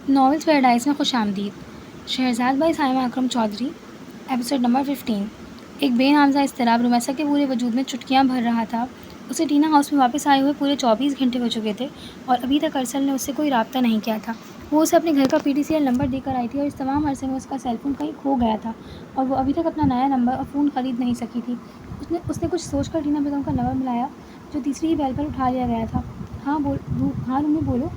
Novels paradise میں خوش آمدید۔ Shehrzad by Saima Akram Chaudhry, episode number 15۔ ایک بے نامزہ اضطراب رومیسا کے پورے وجود میں چٹکیاں بھر رہا تھا۔ اسے ٹینا ہاؤس میں واپس آئے ہوئے پورے 24 گھنٹے ہو چکے تھے اور ابھی تک ارسل نے اس سے کوئی رابطہ نہیں کیا تھا۔ وہ اسے اپنے گھر کا PTCL نمبر دے کر آئی تھی اور اس تمام عرصے میں اس کا سیل فون کہیں کھو گیا تھا اور وہ ابھی تک اپنا نیا نمبر اور فون خرید نہیں سکی تھی۔ اس نے کچھ سوچ کر ٹینا بیگم کا نمبر ملایا جو تیسری ہی بیل پر اٹھا لیا گیا تھا۔ ہاں رومی بولو۔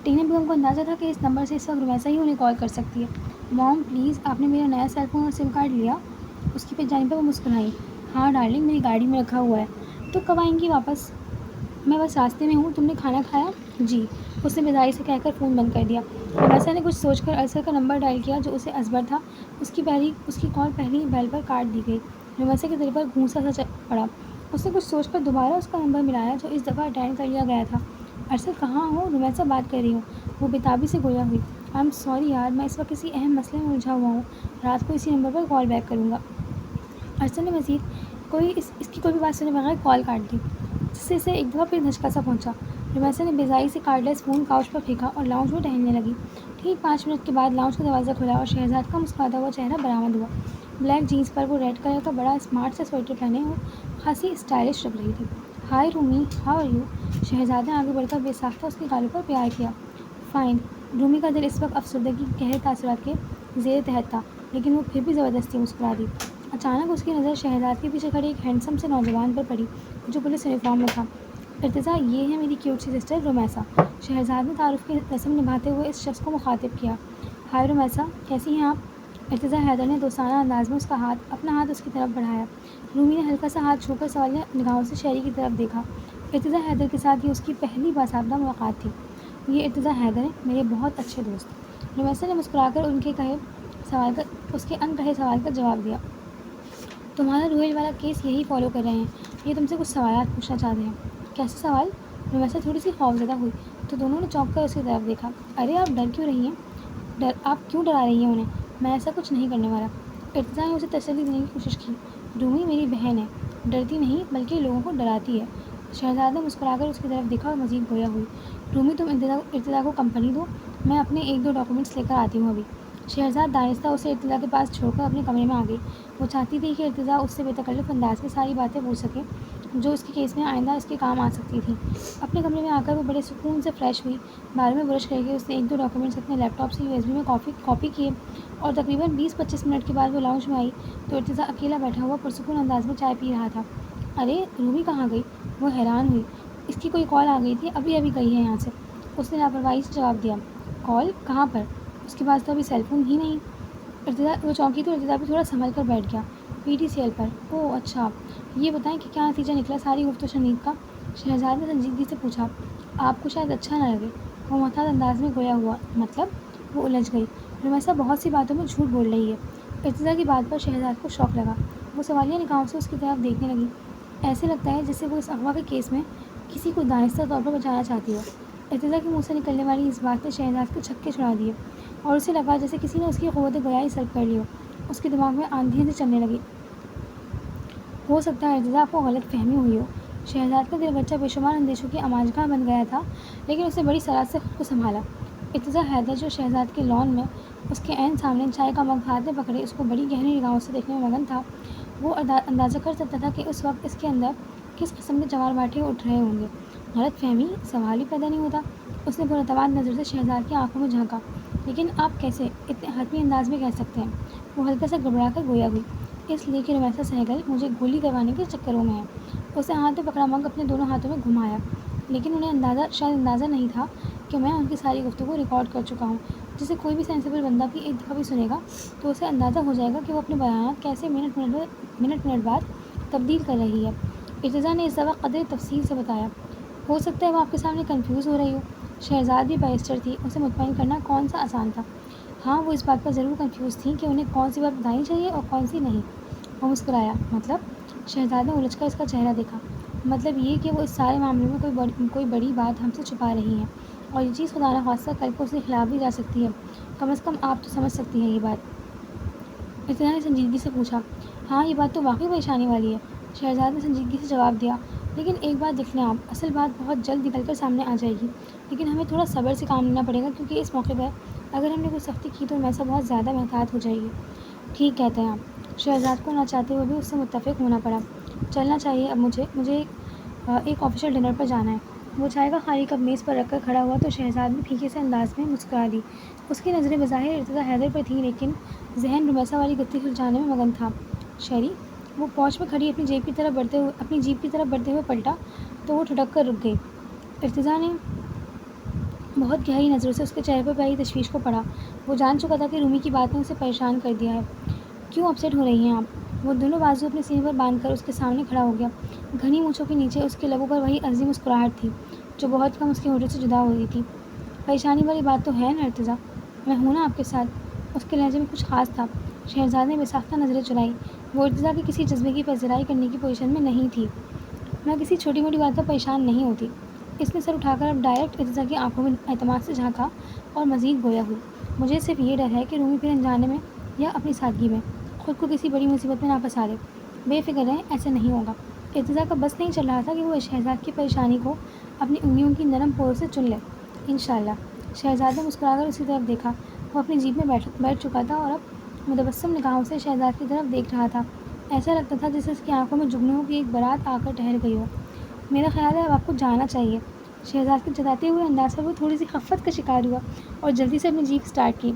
ٹینا بیگم کو اندازہ تھا کہ اس نمبر سے اس وقت رومیسا ہی انہیں کال کر سکتی ہے۔ مام پلیز، آپ نے میرا نیا سیل فون اور سم کارڈ لیا؟ اس کی جانب پر وہ مسکرائی۔ ہاں ڈارلنگ، میری گاڑی میں رکھا ہوا ہے۔ تو کب آئیں گی واپس؟ میں بس راستے میں ہوں۔ تم نے کھانا کھایا؟ جی، اس نے بیزاری سے کہہ کر فون بند کر دیا۔ رومیسا نے کچھ سوچ کر ارسل کا نمبر ڈائل کیا جو اسے ازبر تھا۔ اس کی کال پہلی بیل پر کاٹ دی گئی۔ رومیسا کے دل پر گھونسا سا پڑا۔ اس نے کچھ سوچ کر دوبارہ اس کا نمبر ملایا جو اس دفعہ اٹینڈ کر لیا گیا تھا۔ ارسل کہاں ہو؟ رومیسا بات کر رہی ہوں، وہ بےتابی سے گویا ہوئی۔ آئی ایم سوری یار، میں اس وقت کسی اہم مسئلے میں الجھا ہوا ہوں، رات کو اسی نمبر پر کال بیک کروں گا۔ ارسل نے مزید اس کی کوئی بھی بات سنے بغیر کال کاٹ دی، جس سے اسے ایک دفعہ پھر دھچکا سا پہنچا۔ رومیسا نے بیزاری سے کارڈ لیس فون کاؤچ پر پھینکا اور لاؤنج میں ٹہلنے لگی۔ ٹھیک 5 منٹ کے بعد لاؤنج کا دروازہ کھلا اور شہزاد کا مسکراتا ہوا چہرہ برآمد ہوا۔ بلیک جینس پر وہ ریڈ کلر کا بڑا اسمارٹ سا سویٹر پہنے اور خاصی اسٹائلش لگ رہی تھی۔ Hi Romi, how are you? Shahzad نے آگے بڑھ کر بے ساختہ اس کے گالوں پر پیار کیا۔ فائن۔ رومی کا دل اس وقت افسردگی کے گہرے تاثرات کے زیر تحت تھا، لیکن وہ پھر بھی زبردستی مسکرا دی۔ اچانک اس کی نظر شہزاد کے پیچھے کھڑے ایک ہینڈسم سے نوجوان پر پڑی جو پولیس یونیفارم میں تھا۔ ارتضیٰ، یہ ہے میری کیوٹ سی سسٹر رومیسا۔ شہزاد نے تعارف کی رسم نبھاتے ہوئے اس شخص کو مخاطب کیا۔ ہائے رومیسا، کیسی ہیں آپ؟ ارتضیٰ حیدر نے دوستانہ انداز میں اپنا ہاتھ اس کی طرف بڑھایا۔ رومی نے ہلکا سا ہاتھ چھو کر سوالیہ نگاہوں سے شہری کی طرف دیکھا۔ ارتضیٰ حیدر کے ساتھ یہ اس کی پہلی باضابطہ ملاقات تھی۔ یہ ارتضیٰ حیدر ہیں، میرے بہت اچھے دوست۔ رومیسا نے مسکرا کر اس کے ان کہے سوال کا جواب دیا۔ تمہارا روہیل والا کیس یہی فالو کر رہے ہیں، یہ تم سے کچھ سوالات پوچھنا چاہتے ہیں۔ کیسے سوال؟ رومیسا تھوڑی سی خوفزدہ ہوئی تو دونوں نے چونک کر اس کی طرف دیکھا۔ ارے آپ ڈر کیوں رہی ہیں؟ آپ کیوں ڈرا رہی ہیں انہیں؟ میں ایسا کچھ نہیں کرنے والا۔ ارتضیٰ نے اسے تسلی دینے کی کوشش کی۔ رومی میری بہن ہے، ڈرتی نہیں بلکہ لوگوں کو ڈراتی ہے۔ شہزاد نے مسکرا کر اس کی طرف دیکھا اور مزید گویا ہوئی۔ رومی تم ارتضیٰ کو کمپنی دو، میں اپنے 1-2 ڈاکومنٹس لے کر آتی ہوں ابھی۔ شہزاد دانستہ اسے ارتضیٰ کے پاس چھوڑ کر اپنے کمرے میں آ گئی۔ وہ چاہتی تھی کہ ارتضیٰ اس سے بے تکلف انداز میں ساری باتیں پوچھ سکے جو اس کے کیس میں آئندہ اس کے کام آ سکتی تھیں۔ اپنے کمرے میں آ کر وہ بڑے سکون سے فریش ہوئی۔ بال میں برش کر کے اس نے 1-2 ڈاکومنٹس اپنے لیپ ٹاپ سے USB میں کاپی کیے اور تقریباً 20-25 منٹ کے بعد وہ لاؤنج میں آئی تو ارتضیٰ اکیلا بیٹھا ہوا پرسکون انداز میں چائے پی رہا تھا۔ ارے رومی کہاں گئی؟ وہ حیران ہوئی۔ اس کی کوئی کال آ گئی تھی، ابھی گئی ہے یہاں سے، اس نے لاپرواہی سے جواب دیا۔ کال؟ کہاں پر؟ اس کے پاس تو ابھی سیل فون ہی نہیں۔ وہ چونکی تو ارتضیٰ بھی تھوڑا سنبھل کر بیٹھ گیا۔ PTCL پر؟ اوہ اچھا، یہ بتائیں کہ کیا نتیجہ نکلا ساری گفت و شنید کا؟ شہزاد نے سنجیدگی سے پوچھا۔ آپ کو شاید اچھا نہ لگے، وہ محتاط انداز میں گویا ہوا۔ مطلب؟ وہ الجھ گئی۔ رومیسا بہت سی باتوں میں جھوٹ بول رہی ہے۔ ارتضیٰ کی بات پر شہزاد کو شوق لگا۔ وہ سوالیہ نگاہوں سے اس کی طرف دیکھنے لگی۔ ایسے لگتا ہے جیسے وہ اس اغوا کے کیس میں کسی کو دانستہ طور پر بچانا چاہتی ہو۔ ارتضیٰ کے منہ سے نکلنے والی اس بات نے شہزاد کے چھکے چھڑا دیے اور اسے لگا جیسے کسی نے اس کی قوت گویائی سلب کر لی ہو۔ اس کے دماغ میں آندھیاں سے چلنے لگی۔ ہو سکتا ہے ارتضیٰ آپ کو غلط فہمی ہوئی ہو۔ شہزاد کا دل بے شمار اندیشوں کی آماجگاہ بن گیا تھا، لیکن اس نے بڑی سرعت سے خود کو سنبھالا۔ ارتضیٰ حیدر جو شہزاد کے لان میں اس کے عین سامنے چائے کا مگ ہاتھ میں پکڑے اس کو بڑی گہری نگاہوں سے دیکھنے میں مگن تھا، وہ اندازہ کر سکتا تھا کہ اس وقت اس کے اندر کس قسم کے چمار باٹھے اٹھ رہے ہوں گے۔ غلط فہمی؟ سوال ہی پیدا نہیں ہوتا۔ اس نے پراعتماد نظر سے شہزاد کی آنکھوں میں جھانکا۔ لیکن آپ کیسے اتنے حتمی انداز میں کہہ سکتے ہیں؟ وہ ہلکا سا گھبرا کر گویا ہوئی۔ اس لیے کہ رومیسا سہگل مجھے گولی کروانے کے چکروں میں ہے۔ اس نے ہاتھ میں پکڑا مگ اپنے دونوں ہاتھوں میں گھمایا۔ لیکن انہیں شاید اندازہ نہیں تھا کہ میں ان کی ساری گفتگو ریکارڈ کر چکا ہوں، جسے کوئی بھی سینسیبل بندہ بھی ایک دفعہ بھی سنے گا تو اسے اندازہ ہو جائے گا کہ وہ اپنے بیانات کیسے منٹ بعد تبدیل کر رہی ہے۔ ارتضیٰ نے اس دفعہ قدرے تفصیل سے بتایا۔ ہو سکتا ہے وہ آپ کے سامنے کنفیوز ہو رہی ہو۔ شہزاد بھی بیرسٹر تھی، اسے مطمئن کرنا کون سا آسان تھا۔ ہاں، وہ اس بات پر ضرور کنفیوز تھیں کہ انہیں کون سی بات بتانی چاہیے اور کون سی نہیں۔ وہ مسکرایا۔ مطلب؟ شہزاد نے الجھ کر اس کا چہرہ دیکھا۔ مطلب یہ کہ وہ اس سارے معاملے میں کوئی بڑی بات ہم سے چھپا رہی ہیں اور یہ چیز خدا نخواستہ کل کو اس کے خلاف بھی جا سکتی ہے۔ کم از کم آپ تو سمجھ سکتی ہیں یہ بات۔ ارتضیٰ نے سنجیدگی سے پوچھا۔ ہاں، یہ بات تو واقعی پریشانی والی ہے، شہزاد نے سنجیدگی سے جواب دیا۔ لیکن ایک بات دیکھ لیں اصل بات بہت جلد نکل کر سامنے آ جائے گی، لیکن ہمیں تھوڑا صبر سے کام لینا پڑے گا کیونکہ اس موقع پر اگر ہم نے کوئی سختی کی تو رمیسا بہت زیادہ محتاط ہو جائے گی۔ ٹھیک کہتے ہیں آپ۔ شہزاد کو نہ چاہتے ہوئے بھی اس سے متفق ہونا پڑا۔ چلنا چاہیے اب مجھے ایک آفیشیل ڈنر پر جانا ہے۔ وہ چائے کا خالی کپ میز پر رکھ کر کھڑا ہوا تو شہزاد نے پھیکے سے انداز میں مسکرا دی۔ اس کی نظریں بظاہر ارتضیٰ حیدر پر تھیں لیکن ذہن رمیسا والی گتھی سلجھانے میں مگن تھا۔ شہری وہ پوچھ میں کھڑی اپنی جیب کی طرف بڑھتے ہوئے پلٹا تو وہ ٹھٹک کر رک گئی۔ ارتضیٰ نے بہت گہری نظروں سے اس کے چہرے پر پہلی تشویش کو پڑھا۔ وہ جان چکا تھا کہ رومی کی بات نے اسے پریشان کر دیا ہے۔ کیوں اپسیٹ ہو رہی ہیں آپ؟ وہ دونوں بازو اپنے سینے پر باندھ کر اس کے سامنے کھڑا ہو گیا۔ گھنی مونچھوں کے نیچے اس کے لبوں پر وہی عظیم مسکراہٹ تھی جو بہت کم اس کے ہونٹوں سے جدا ہو رہی تھی۔ پریشانی والی بات تو ہے نا ارتضیٰ، میں ہوں نا آپ کے ساتھ۔ اس کے لہجے میں کچھ خاص تھا۔ شہزاد نے بے ساختہ نظریں چلائیں۔ وہ ارتضیٰ کے کسی جذبے کی پذیرائی کرنے کی پوزیشن میں نہیں تھی۔ میں کسی چھوٹی موٹی بات پر پریشان نہیں ہوتی۔ اس نے سر اٹھا کر اب ڈائریکٹ ارتضیٰ کی آنکھوں میں اعتماد سے جھانکا اور مزید گویا ہوئی۔ مجھے صرف یہ ڈر ہے کہ رومی پھر انجانے میں یا اپنی سادگی میں خود کو کسی بڑی مصیبت میں نہ پھنسا دے۔ بے فکر رہیں، ایسا نہیں ہوگا۔ ارتضیٰ کا بس نہیں چل رہا تھا کہ وہ شہزاد کی پریشانی کو اپنی انگلیوں کی نرم پوروں سے چن لے۔ انشاءاللہ۔ شہزاد نے مسکرا کر اسی طرف دیکھا۔ وہ اپنی جیپ میں بیٹھ چکا تھا اور اب متبسم نگاہوں سے شہزاد کی طرف دیکھ رہا تھا۔ ایسا لگتا تھا جیسے اس کی آنکھوں میں جگنوؤں کی ایک بارات آ کر ٹھہر گئی ہو۔ میرا خیال ہے اب آپ کو جانا چاہیے۔ شہزاد کے جتاتے ہوئے انداز پر وہ تھوڑی سی خفت کا شکار ہوا اور جلدی سے اپنی جیپ اسٹارٹ کی۔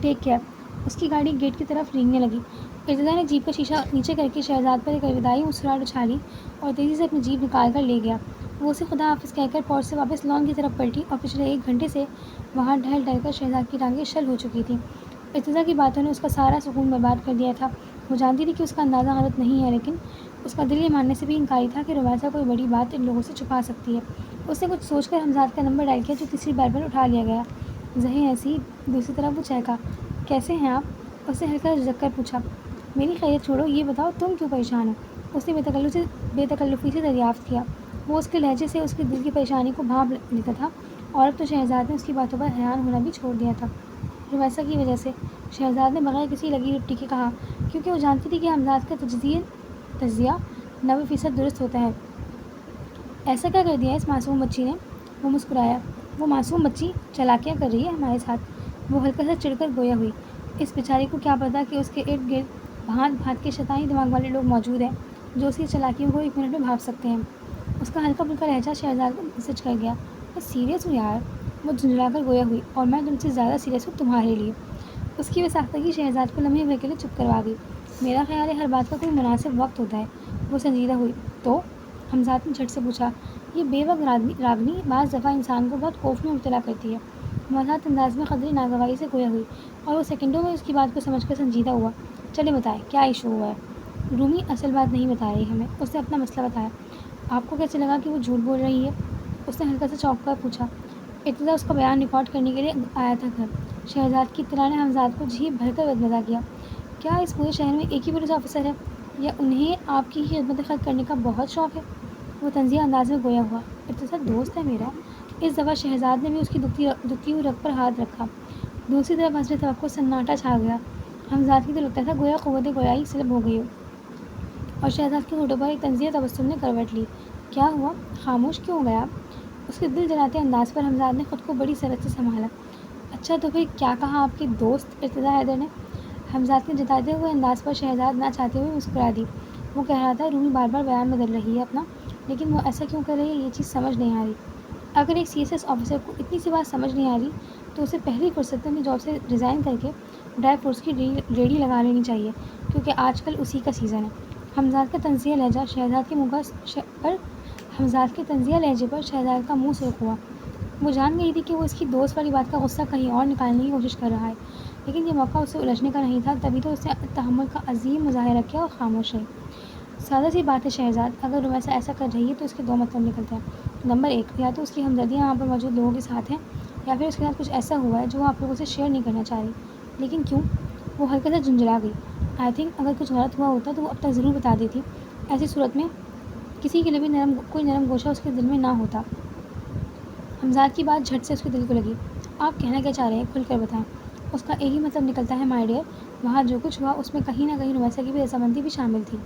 Take care. اس کی گاڑی گیٹ کی طرف رینگنے لگی۔ ارتضیٰ نے جیپ کا شیشہ نیچے کر کے شہزاد پر ایک الوداعی مسکراہٹ اچھالی اور تیزی سے اپنی جیپ نکال کر لے گیا۔ وہ اسے خدا حافظ کہہ کر پورچ سے واپس لان کی طرف پلٹی اور پچھلے 1 گھنٹے سے وہاں ڈھل کر شہزاد کی ٹانگیں شل ہو چکی تھیں۔ ارتضیٰ کی باتوں نے اس کا سارا سکون برباد کر دیا تھا۔ وہ جانتی تھی کہ اس کا اندازہ غلط نہیں ہے لیکن اس کا دل یہ ماننے سے بھی انکاری تھا کہ رمیسا کوئی بڑی بات ان لوگوں سے چھپا سکتی ہے۔ اس نے کچھ سوچ کر حمزاد کا نمبر ڈائل کیا جو تیسری بار پر اٹھا لیا گیا۔ ظہیر نصیب۔ دوسری طرف وہ چہکا۔ کیسے ہیں آپ؟ اس نے ہلکا جھجک کر پوچھا۔ میری خیریت چھوڑو، یہ بتاؤ تم کیوں پریشان ہو؟ اس نے بے تکلفی سے دریافت کیا۔ وہ اس کے لہجے سے اس کے دل کی پریشانی کو بھانپ لیتا تھا اور اب تو شہزاد نے اس کی باتوں پر حیران ہونا بھی چھوڑ دیا تھا۔ رمیسا کی وجہ سے، شہزاد نے بغیر کسی لگی لپٹی کے کہا، کیونکہ وہ جانتی تھی کہ حمزاد کا تجزیہ 90% درست ہوتا ہے۔ ایسا کیا کر دیا اس معصوم بچی نے؟ وہ مسکرایا۔ وہ معصوم بچی چالاکیاں کر رہی ہے ہمارے ساتھ۔ وہ ہلکا سا چڑھ کر گویا ہوئی۔ اس بیچاری کو کیا پتا کہ اس کے ارد گرد بھانت بھانت کے شیطانی دماغ والے لوگ موجود ہیں جو اس کی چالاکیوں کو 1 منٹ میں بھانپ سکتے ہیں۔ اس کا ہلکا پھلکا لہجہ شہزاد کو مسج کر گیا۔ میں سیریس ہوں یار، وہ جھنجھلا کر گویا ہوئی، اور میں تم سے زیادہ سیریس ہوں تمہارے لیے۔ اس کی بے شہزاد کو لمحے بھر کے لیے چپ کروا گئی۔ میرا خیال ہے ہر بات کا کوئی مناسب وقت ہوتا ہے۔ وہ سنجیدہ ہوئی۔ تو حمزاد نے جھٹ سے پوچھا۔ یہ بے وقت راگنی بعض دفعہ انسان کو بہت خوف میں مبتلا کرتی ہے۔ محتاط انداز میں قدرے ناگواری سے گویا ہوئی اور وہ سیکنڈوں میں اس کی بات کو سمجھ کر سنجیدہ ہوا۔ چلے بتائیں کیا ایشو ہوا ہے؟ رومی اصل بات نہیں بتا رہی ہمیں۔ اس نے اپنا مسئلہ بتایا۔ آپ کو کیسے لگا کہ وہ جھوٹ بول رہی ہے؟ اس نے ہلکا سا چونک کر پوچھا۔ ارتضیٰ اس کا بیان ریکارڈ کرنے کے لیے آیا تھا گھر۔ شہزاد کی اطلاع نے حمزاد کو جھیپ بھر کر بدمزہ کیا۔ کیا اس پورے شہر میں ایک ہی پولیس آفیسر ہے یا انہیں آپ کی خدمت خلق کرنے کا بہت شوق ہے؟ وہ طنزیہ انداز میں گویا ہوا۔ ارتضیٰ دوست ہے میرا۔ اس دفعہ شہزاد نے بھی اس کی دکھتی ہوئی رگ پر ہاتھ رکھا۔ دوسری طرف حسب توقع سناٹا چھا گیا۔ حمزاد کی تو لگتا تھا گویا قوت گویائی سلب ہو گئی ہو اور شہزاد کے ہونٹوں پر ایک طنزیہ تبسم نے کروٹ لی۔ کیا ہوا؟ خاموش کیوں ہو گیا؟ اس کے دل جلاتے انداز پر حمزاد نے خود کو بڑی سرعت سے سنبھالا۔ اچھا تو پھر کیا کہا آپ کے دوست ارتضیٰ حیدر نے؟ حمزاد کے جتاتے ہوئے انداز پر شہزاد نہ چاہتے ہوئے مسکرا دی۔ وہ کہہ رہا تھا رومی بار بار بیان بدل رہی ہے اپنا، لیکن وہ ایسا کیوں کر رہی ہے یہ چیز سمجھ نہیں آ رہی۔ اگر ایک CSS آفیسر کو اتنی سی بات سمجھ نہیں آ رہی تو اسے پہلی فرصت میں اپنی جاب سے ریزائن کر کے ڈرائی فروٹس کی ریڑھی لگا لینی چاہیے، کیونکہ آج کل اسی کا سیزن ہے۔ حمزاد کا طنزیہ لہجہ شہزاد کے لہجے پر شہزاد کا منہ سرخ ہوا۔ وہ جان گئی تھی کہ وہ اس کی دوست والی بات کا غصہ کہیں اور نکالنے کی کوشش کر رہا ہے، لیکن یہ موقع اسے الجھنے کا نہیں تھا، تبھی تو اس نے تحمل کا عظیم مظاہرہ کیا اور خاموش رہی۔ سادہ سی بات ہے شہزاد، اگر رمیسا ایسا کر رہی ہے تو اس کے 2 مطلب نکلتے ہیں۔ نمبر 1، یا تو اس کی ہمدردیاں وہاں پر موجود لوگوں کے ساتھ ہیں یا پھر اس کے ساتھ کچھ ایسا ہوا ہے جو وہ آپ لوگوں سے شیئر نہیں کرنا چاہ رہی۔ لیکن کیوں؟ وہ ہلکا سا جھنجھلا گئی۔ آئی تھنک اگر کچھ غلط ہوا ہوتا تو وہ اب تک ضرور بتا دیتی۔ ایسی صورت میں کسی کے لیے بھی کوئی نرم گوشہ اس کے دل میں نہ ہوتا۔ حمزاد کی بات جھٹ سے اس کے دل کو لگی۔ آپ کہنا کیا چاہ رہے ہیں کھل کر بتائیں۔ اس کا ایک ہی مطلب نکلتا ہے مائی ڈیئر، وہاں جو کچھ ہوا اس میں کہیں نہ کہیں رمیسا کی بھی رضامندی بھی شامل تھی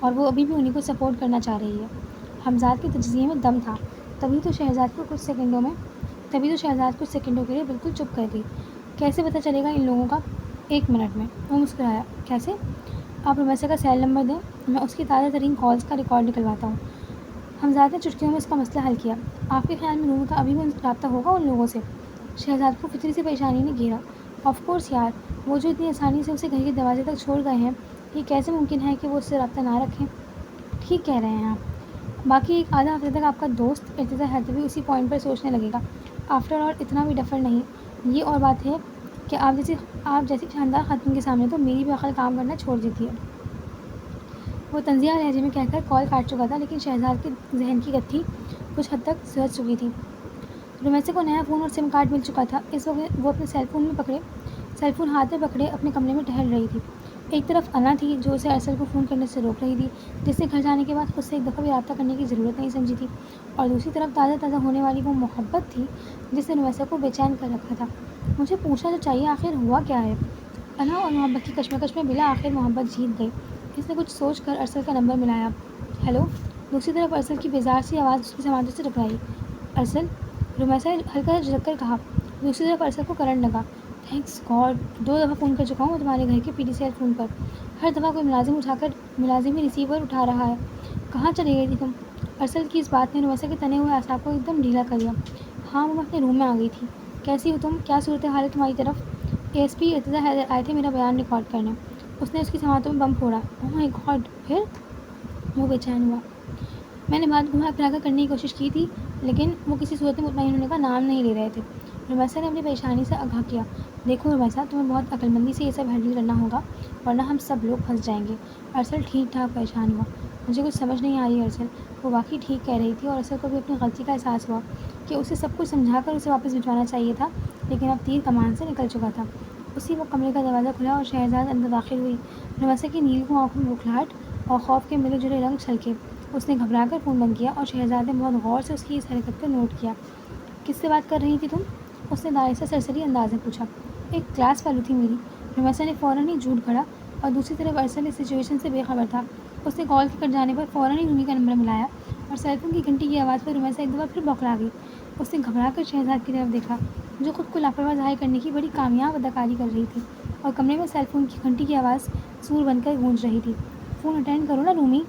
اور وہ ابھی بھی انہیں کو سپورٹ کرنا چاہ رہی ہے۔ حمزاد کے تجزیے میں دم تھا۔ تبھی تو شہزاد کچھ سیکنڈوں کے لیے بالکل چپ کر گئی۔ کیسے پتہ چلے گا ان لوگوں کا؟ 1 منٹ میں۔ وہ مسکرایا۔ کیسے؟ آپ رومیسا کا سیل نمبر دیں، میں اس کی تازہ ترین کالز کا ریکارڈ نکلواتا ہوں۔ حمزاد نے چٹکیوں میں اس کا مسئلہ حل کیا۔ آپ کے خیال میں رومی کا ابھی بھی رابطہ ہوگا ان لوگوں سے؟ شہزاد کو فطری سی پریشانی نے گھیرا۔ آف کورس یار، وہ جو اتنی آسانی سے اسے گھر کے دروازے تک چھوڑ گئے ہیں، یہ کیسے ممکن ہے کہ وہ اس سے رابطہ نہ رکھیں؟ ٹھیک کہہ رہے ہیں آپ۔ باقی ایک آدھا ہفتے تک آپ کا دوست ارتضیٰ حیدری اسی پوائنٹ پر سوچنے لگے گا۔ آفٹر آل اتنا بھی ڈفر نہیں۔ یہ اور بات ہے کہ آپ جیسی شاندار خاتون کے سامنے تو میری بھی عقل کام کرنا چھوڑ دیتی ہے۔ وہ طنزیہ لہجے میں کہہ کر کال کاٹ چکا تھا، لیکن شہزاد کے ذہن کی گتھی کچھ حد تک سلجھ چکی تھی۔ رومیسا کو نیا فون اور سم کارڈ مل چکا تھا۔ اس وقت وہ اپنے سیل فون ہاتھ میں پکڑے اپنے کمرے میں ٹہل رہی تھی۔ ایک طرف انا تھی جو اسے ارسل کو فون کرنے سے روک رہی تھی، جس نے گھر جانے کے بعد خود سے ایک دفعہ بھی رابطہ کرنے کی ضرورت نہیں سمجھی تھی، اور دوسری طرف تازہ ہونے والی وہ محبت تھی جس نے رومیسا کو بے چین کر رکھا تھا۔ مجھے پوچھنا تو چاہیے آخر ہوا کیا ہے؟ انا اور محبت کی کشمکش میں بلاآخر محبت جیت گئی۔ اس نے کچھ سوچ کر ارسل کا نمبر ملایا۔ ہیلو؟ دوسری طرف ارسل کی بیزار سی آواز اس کی سماعتوں سے ٹکرائی۔ ارسل؟ رومیسا نے ہلکا سا جھک کر کہا۔ دوسری طرف ارسل کو کرنٹ لگا۔ تھینکس گاڈ، 2 دفعہ فون کر چکا ہوں تمہارے گھر کے PDCL فون پر۔ ہر دفعہ کوئی ملازم ہی ریسیور اٹھا رہا ہے۔ کہاں چلی گئی تھی تم؟ ارسل کی اس بات نے رومیسا کے تنے ہوئے اعصاب کو ایک دم ڈھیلا کر دیا۔ ہاں، میں اپنے روم میں آ گئی تھی۔ کیسی ہو تم؟ کیا صورتحال ہے تمہاری طرف؟ ASP ارتضیٰ حیدر آئے تھے میرا بیان ریکارڈ کرنے۔ اس نے اس کی سماعتوں میں بم پھوڑا۔ اوہ مائی گاڈ، پھر؟ وہ بے چین ہوا۔ میں نے بات گھما پھرا کر کرنے کی کوشش کی تھی، لیکن وہ کسی صورت میں مطمئن ہونے کا نام نہیں لے رہے تھے۔ رومیسا نے اپنی پریشانی سے آگاہ کیا۔ دیکھو رومیسا، تمہیں بہت عقل مندی سے یہ سب ہینڈل کرنا ہوگا، ورنہ ہم سب لوگ پھنس جائیں گے۔ ارسل ٹھیک ٹھاک پریشان ہوا۔ مجھے کچھ سمجھ نہیں آ رہی ارسل۔ وہ واقعی ٹھیک کہہ رہی تھی، اور ارسل کو بھی اپنی غلطی کا احساس ہوا کہ اسے سب کچھ سمجھا کر اسے واپس بھجوانا چاہیے تھا، لیکن اب تیر کمان سے نکل چکا تھا۔ اسی وقت کمرے کا دروازہ کھلا اور شہزاد اندر داخل ہوئی۔ رومیسا کی نیلگوں آنکھوں میں بکھلاہٹ اور خوف کے ملے جلے رنگ چھلکے۔ اس نے گھبرا کر فون بند کیا، اور شہزاد نے بہت غور سے اس کی اس حرکت کو نوٹ کیا۔ کس سے بات کر رہی تھی تم؟ اس نے دائرے سے سرسری انداز میں پوچھا۔ ایک کلاس فیلو تھی میری۔ رومیسا نے فوراً ہی جھوٹ گھڑا، اور دوسری طرف ارسل اس سچویشن سے بے خبر تھا۔ اس نے کال کے کٹ جانے پر فوراً ہی رومی کا نمبر ملایا، اور سیل فون کی گھنٹی کی آواز پر رومیسا ایک دفعہ پھر بوکھلا گئی۔ اس نے گھبرا کر شہزاد کی طرف دیکھا، جو خود کو لاپرواہ ظاہر کرنے کی بڑی کامیاب اداکاری کر رہی تھی، اور کمرے میں سیل فون کی گھنٹی کی آواز سور بن کر گونج رہی تھی۔ فون اٹینڈ کرو نا رومی۔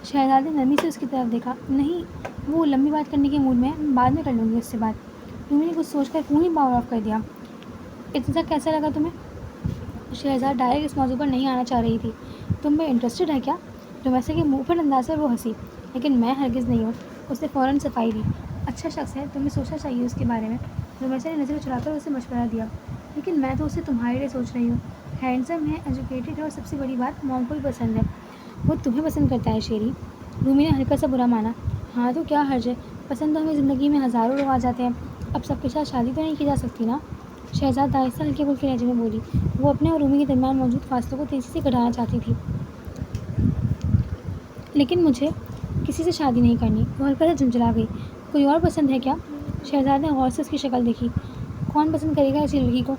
شہزاد نے نرمی سے اس کی طرف دیکھا۔ نہیں، وہ لمبی بات کرنے کے موڈ میں ہے، بعد میں کر لوں گی اس سے بات۔ رومی نے کچھ سوچ کر فون ہی پاور آف کر دیا۔ ارتضیٰ کیسا لگا تمہیں؟ شہزاد ڈائریکٹ اس موضوع پر نہیں آنا چاہ رہی تھی۔ تم میں انٹرسٹڈ ہے کیا؟ رومیسا کے منہ پر انداز پر وہ ہنسی۔ لیکن میں ہرگز نہیں ہوں۔ اس نے فوراً صفائی دی۔ اچھا شخص ہے، تمہیں سوچنا چاہیے اس کے بارے میں۔ رومیسا نے نظر چڑھا کر اسے مشورہ دیا۔ لیکن میں تو اسے تمہارے لیے سوچ رہی ہوں۔ ہینڈسم ہے، ایجوکیٹڈ ہے، اور سب سے بڑی بات موم کو بھی پسند ہے۔ وہ تمہیں پسند کرتا ہے شیری؟ رومی نے ہلکا سا برا مانا۔ ہاں تو کیا حرج ہے، پسند تو ہمیں زندگی میں ہزاروں لوگ آ جاتے ہیں، اب سب کے ساتھ شادی تو نہیں کی جا سکتی نا؟ شہزاد آہستہ ہلکے پھلکے لہجے میں بولی۔ وہ اپنے اور رومی کے درمیان موجود فاصلوں کو تیزی سے گھٹانا چاہتی تھی۔ لیکن مجھے کسی سے شادی نہیں کرنی۔ وہ ہلکا سا جھنجھلا گئی۔ کوئی اور پسند ہے کیا؟ شہزاد نے غور سے اس کی شکل دیکھی۔ کون پسند کرے گا ایسی لڑکی کو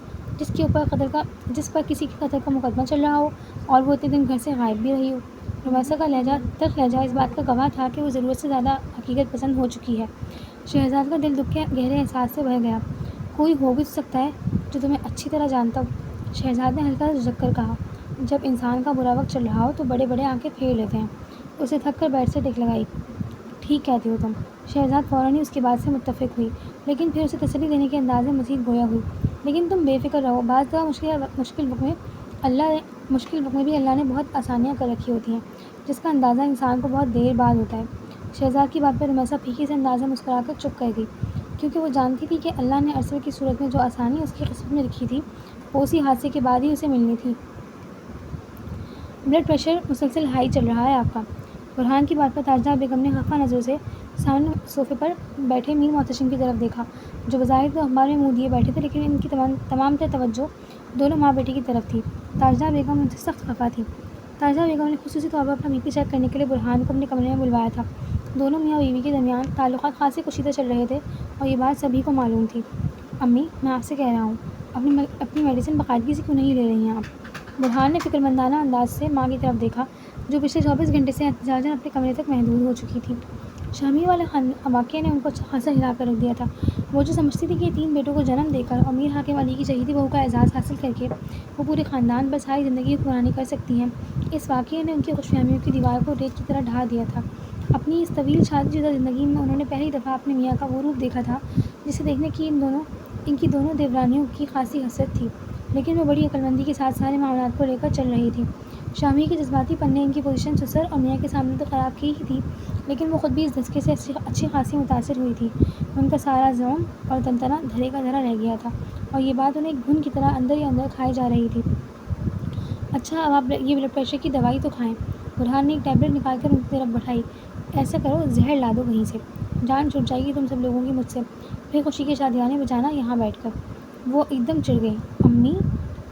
جس پر کسی کے قتل کا مقدمہ چل رہا ہو، اور وہ اتنے دن گھر سے غائب بھی رہی ہو؟ رومیسا کا تلخ لہجہ اس بات کا گواہ تھا کہ وہ ضرورت سے زیادہ حقیقت پسند ہو چکی ہے۔ شہزاد کا دل دکھ کے گہرے احساس سے بھر گیا۔ کوئی ہو بھی سکتا ہے جو تمہیں اچھی طرح جانتا ہو، شہزاد نے ہلکا سا جھک کر کہا۔ جب انسان کا برا وقت چل رہا ہو تو بڑے بڑے آنکھیں پھیر لیتے ہیں۔ اسے تھک کر بیٹھ سے ٹیک لگائی۔ ٹھیک کہتی ہو تم۔ شہزاد فوراً ہی اس کی بات سے متفق ہوئی، لیکن پھر اسے تسلی دینے کے انداز میں مزید گویا ہوئی۔ لیکن تم بے فکر رہو، بعض دفعہ مشکل وقت میں بھی اللہ نے بہت آسانیاں کر رکھی ہوتی ہیں، جس کا اندازہ انسان کو بہت دیر بعد ہوتا ہے۔ شہزاد کی بات پر رومیسا پھیکی سے انداز میں مسکرا کر چپ کر گئی، کیونکہ وہ جانتی تھی کہ اللہ نے ارسل کی صورت میں جو آسانی اس کی قسمت میں رکھی تھی، وہ اسی حادثے کے بعد ہی اسے ملنی تھی۔ بلڈ پریشر مسلسل ہائی چل رہا ہے آپ کا۔ برہان کی بات پر تاجدار بیگم نے خفا نظروں سے سامنے صوفے پر بیٹھے میر محتشم کی طرف دیکھا، جو بظاہر تو اخبار میں منہ دیے بیٹھے تھے، لیکن ان کی تمام تر توجہ دونوں ماں بیٹی کی طرف تھی۔ تاجدار بیگم ان سے سخت خفا تھی۔ تاجدار بیگم نے خصوصی طور پر اپنا BP چیک کرنے کے لیے برہان کو اپنے کمرے میں بلوایا تھا۔ دونوں میاں بیوی کے درمیان تعلقات خاصے کشیدہ چل رہے تھے، اور یہ بات سبھی کو معلوم تھی۔ امی، میں آپ سے کہہ رہا ہوں، اپنی میڈیسن باقاعدگی سے کیوں نہیں لے رہی ہیں آپ؟ برہان نے فکرمندانہ انداز سے ماں کی طرف دیکھا، جو پچھلے 24 گھنٹے سے احتجاجاً اپنے کمرے تک محدود ہو چکی تھی۔ شامی والے واقعے نے ان کو خاصا ہلا کر رکھ دیا تھا۔ وہ جو سمجھتی تھی کہ 3 بیٹوں کو جنم دے کر اور میر حاکم علی کی چہیتی بہو کا اعزاز حاصل کر کے وہ پورے خاندان پر ساری زندگی حکمرانی کر سکتی ہیں، اس واقعے نے ان کی خوش فہمیوں کی دیوار کو ریت کی طرح ڈھا دیا تھا۔ اپنی اس طویل شادی شدہ زندگی میں انہوں نے پہلی دفعہ اپنے میاں کا وہ روپ دیکھا تھا جسے دیکھنے کی ان کی دونوں دیورانیوں کی خاصی حسرت تھی، لیکن وہ بڑی عقلمندی کے ساتھ سارے معاملات کو لے کر چل رہی تھی۔ شامی کے جذباتی پن نے ان کی پوزیشن سسر اور میاں کے سامنے تو خراب کی ہی تھی، لیکن وہ خود بھی اس دھچکے سے اچھی خاصی متاثر ہوئی تھی۔ ان کا سارا زوم اور تنتنا دھرے کا دھرا رہ گیا تھا اور یہ بات انہیں ایک گھن کی طرح اندر ہی اندر کھائے جا رہی تھی۔ اچھا اب آپ یہ بلڈ پریشر کی دوائی تو کھائیں۔ برہان نے ایک ٹیبلٹ نکال کر ان کی طرف بڑھائی۔ ایسا کرو زہر لا دو کہیں سے، جان چھوٹ جائے گی تم سب لوگوں کی مجھ سے، پھر خوشی کے شادیانے بجانا یہاں بیٹھ کر۔ وہ ایک دم چڑ گئی۔ امی؟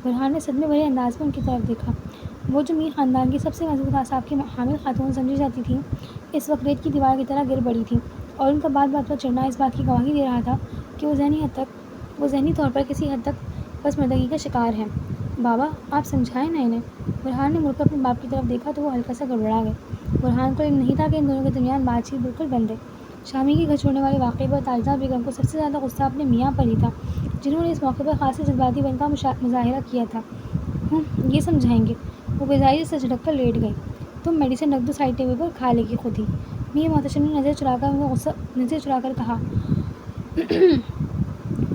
برہان نے صدمے بھرے انداز میں ان کی طرف دیکھا۔ وہ جو میر خاندان کی سب سے مضبوط اعصاب کی حامل خاتون سمجھی جاتی تھیں، اس وقت ریت کی دیوار کی طرح گر پڑی تھیں، اور ان کا بات بات پر چڑھنا اس بات کی گواہی دے رہا تھا کہ وہ ذہنی طور پر کسی حد تک پسماندگی کا شکار ہیں۔ بابا آپ سمجھائیں نا انہیں۔ برہان نے مڑ کر اپنے باپ کی طرف دیکھا تو وہ ہلکا سا گڑبڑا گئے۔ برہان کو علم نہیں تھا کہ ان دونوں کے درمیان بات چیت بالکل بند ہے۔ شامی کے گھر چھوڑنے والے واقعے پر تاجدار بیگم کو سب سے زیادہ غصہ اپنے میاں پر ہی تھا، جنہوں نے اس موقع پر خاصے جذباتی پن کا مظاہرہ کیا تھا۔ یہ سمجھائیں گے۔ وہ بیزاری سے جھٹک کر لیٹ گئی۔ تم میڈیسن رکھ دو سائڈ ٹیبل پر، کھا لے گی خود ہی۔ میر محتشم نے نظر چرا کر کہا۔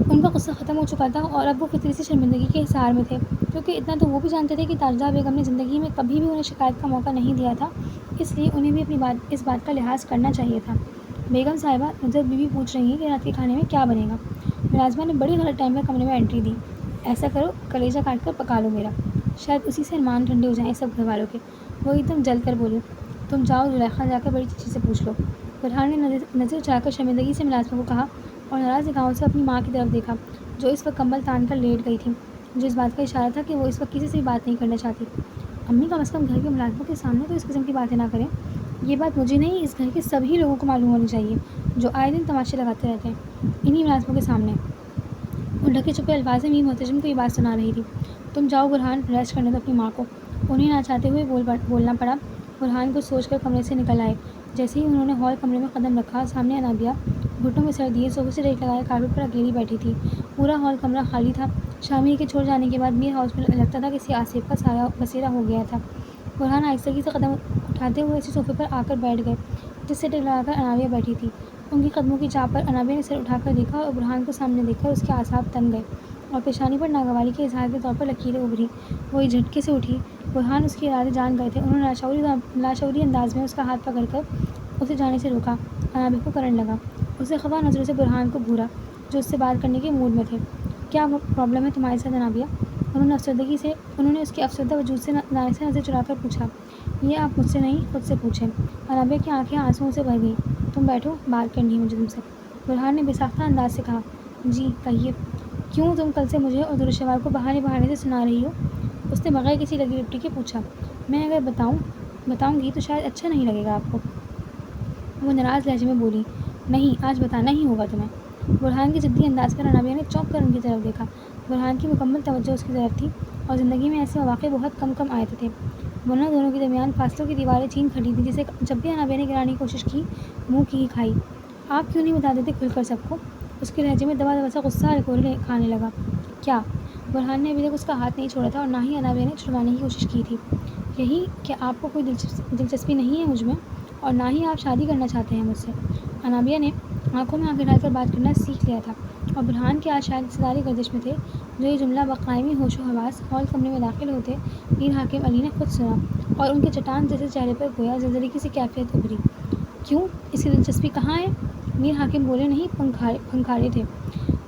ان کا غصہ ختم ہو چکا تھا اور اب وہ فطری سی شرمندگی کے حصار میں تھے، کیونکہ اتنا تو وہ بھی جانتے تھے کہ تاجدار بیگم نے زندگی میں کبھی بھی انہیں شکایت کا موقع نہیں دیا تھا، اس لیے انہیں بھی اس بات کا لحاظ کرنا چاہیے تھا۔ بیگم صاحبہ، نجات بیوی پوچھ رہی ہیں کہ رات کے کھانے میں کیا بنے گا۔ ملازمہ نے بڑی غلط ٹائم پر کمرے میں انٹری دی۔ ایسا کرو کلیجہ کاٹ کر پکا لو میرا، شاید اسی سے ارمان ٹھنڈے ہو جائیں سب گھر والوں کے۔ وہ ایک دم جل کر بولی۔ تم جاؤ زلیخا جا کر بڑی چچی سے پوچھ لو۔ برہان نے نظر چڑھا کر شرمندگی سے ملازمہ کو کہا اور ناراض نگاہوں سے اپنی ماں کی طرف دیکھا، جو اس وقت کمبل تان کر لیٹ گئی تھی، جو اس بات کا اشارہ تھا کہ وہ اس وقت کسی سے بھی بات نہیں کرنا چاہتی۔ امی کم از کم گھر کے ملازموں کے سامنے تو اس قسم کی باتیں نہ کریں۔ یہ بات مجھے نہیں، اس گھر کے سبھی لوگوں کو معلوم ہونی چاہیے، جو آئے دن تماشے لگاتے رہتے ہیں انہی ملازموں کے سامنے۔ وہ ڈھکے چھپے الفاظ میں میر محتشم کو یہ بات سنا رہی تھی۔ تم جاؤ برہان، ریسٹ کرنے دو اپنی ماں کو۔ انہیں نہ چاہتے ہوئے بولنا پڑا۔ برہان کچھ سوچ کر کمرے سے نکل آئے۔ جیسے ہی انہوں نے ہال کمرے میں قدم رکھا، سامنے انابیہ گھٹنوں میں سر دیے صوفے سے ریٹ لگائے کارپیٹ پر اکیلی بیٹھی تھی۔ پورا ہال کمرہ خالی تھا۔ شامی کے چھوڑ جانے کے بعد میر ہاؤس میں لگتا تھا کہ کسی آصف کا سایہ بسیرا ہو گیا تھا۔ برہان آہستگی سے قدم اٹھاتے ہوئے اسی صوفے پر آ کر بیٹھ گئے جس سے ٹک لگا کر انابیہ بیٹھی تھی۔ ان کے قدموں کی چاپ پر انابیہ نے سر اٹھا کر دیکھا اور برہان کو سامنے دیکھ کر اس کے اعصاب تن گئے اور پیشانی پر ناگواری کے اظہار کے طور پر لکیریں ابھری۔ وہ ایک جھٹکے سے اٹھی۔ برہان اس کے ارادے جان گئے تھے۔ انہوں نے لاشعوری انداز میں اس کا ہاتھ پکڑ کر اسے جانے سے روکا۔ انابیہ کو کرنٹ لگا۔ اسے خفا نظروں سے برہان کو گھورا، جو اس سے بات کرنے کے موڈ میں تھے۔ کیا پرابلم ہے تمہارے ساتھ انابیہ؟ انہوں نے اس کے افسردہ وجود سے نظر چرا کر پوچھا۔ یہ آپ مجھ سے نہیں، خود سے پوچھیں۔ انابیہ کی آنکھیں آنسوؤں سے بھر گئیں۔ تم بیٹھو، بات کرنی ہے مجھے تم سے۔ برہان نے بے ساختہ انداز سے کہا۔ جی کہیے۔ کیوں تم کل سے مجھے اور درشوار کو بہانے سے سنا رہی ہو؟ اس نے بغیر کسی لگی لپٹی کے پوچھا۔ میں اگر بتاؤں گی تو شاید اچھا نہیں لگے گا آپ کو، وہ ناراض لہجے میں بولی۔ نہیں، آج بتانا ہی ہوگا تمہیں۔ برہان کے جدی انداز پر انابیہ نے چونک کر ان کی طرف دیکھا۔ برہان کی مکمل توجہ اس کی طرف تھی اور زندگی میں ایسے مواقع بہت کم آئے تھے، ورنہ دونوں کے درمیان فاصلوں کی دیواریں چین کھڑی تھیں جسے جب بھی انابیہ نے گرانے کی کوشش کی منہ کی ہی کھائی۔ آپ کیوں نہیں بتا دیتے کھل کر سب کو؟ اس کے لہجے میں دبا سا غصہ لکورے کھانے لگا۔ کیا؟ برہان نے ابھی تک اس کا ہاتھ نہیں چھوڑا تھا اور نہ ہی انابیہ نے چھڑوانے کی کوشش کی تھی۔ یہی کہ آپ کو کوئی دلچسپی نہیں ہے مجھ میں اور نہ ہی آپ شادی کرنا چاہتے ہیں مجھ سے۔ انابیہ نے آنکھوں میں آنکھیں ڈال کر بات کرنا سیکھ لیا تھا اور برہان کے آج شاید ساری گردش میں تھے، جو یہ جملہ بقائمی ہوش و حواس ہال کمرے میں داخل ہوتے میر حاکم علی نے خود سنا اور ان کے چٹان جیسے چہرے پر گویا زلزلے کی سی کیفیت ابھری۔ کیوں؟ اس کی دلچسپی کہاں ہے؟ میر حاکم بولے نہیں، پھنکارے تھے۔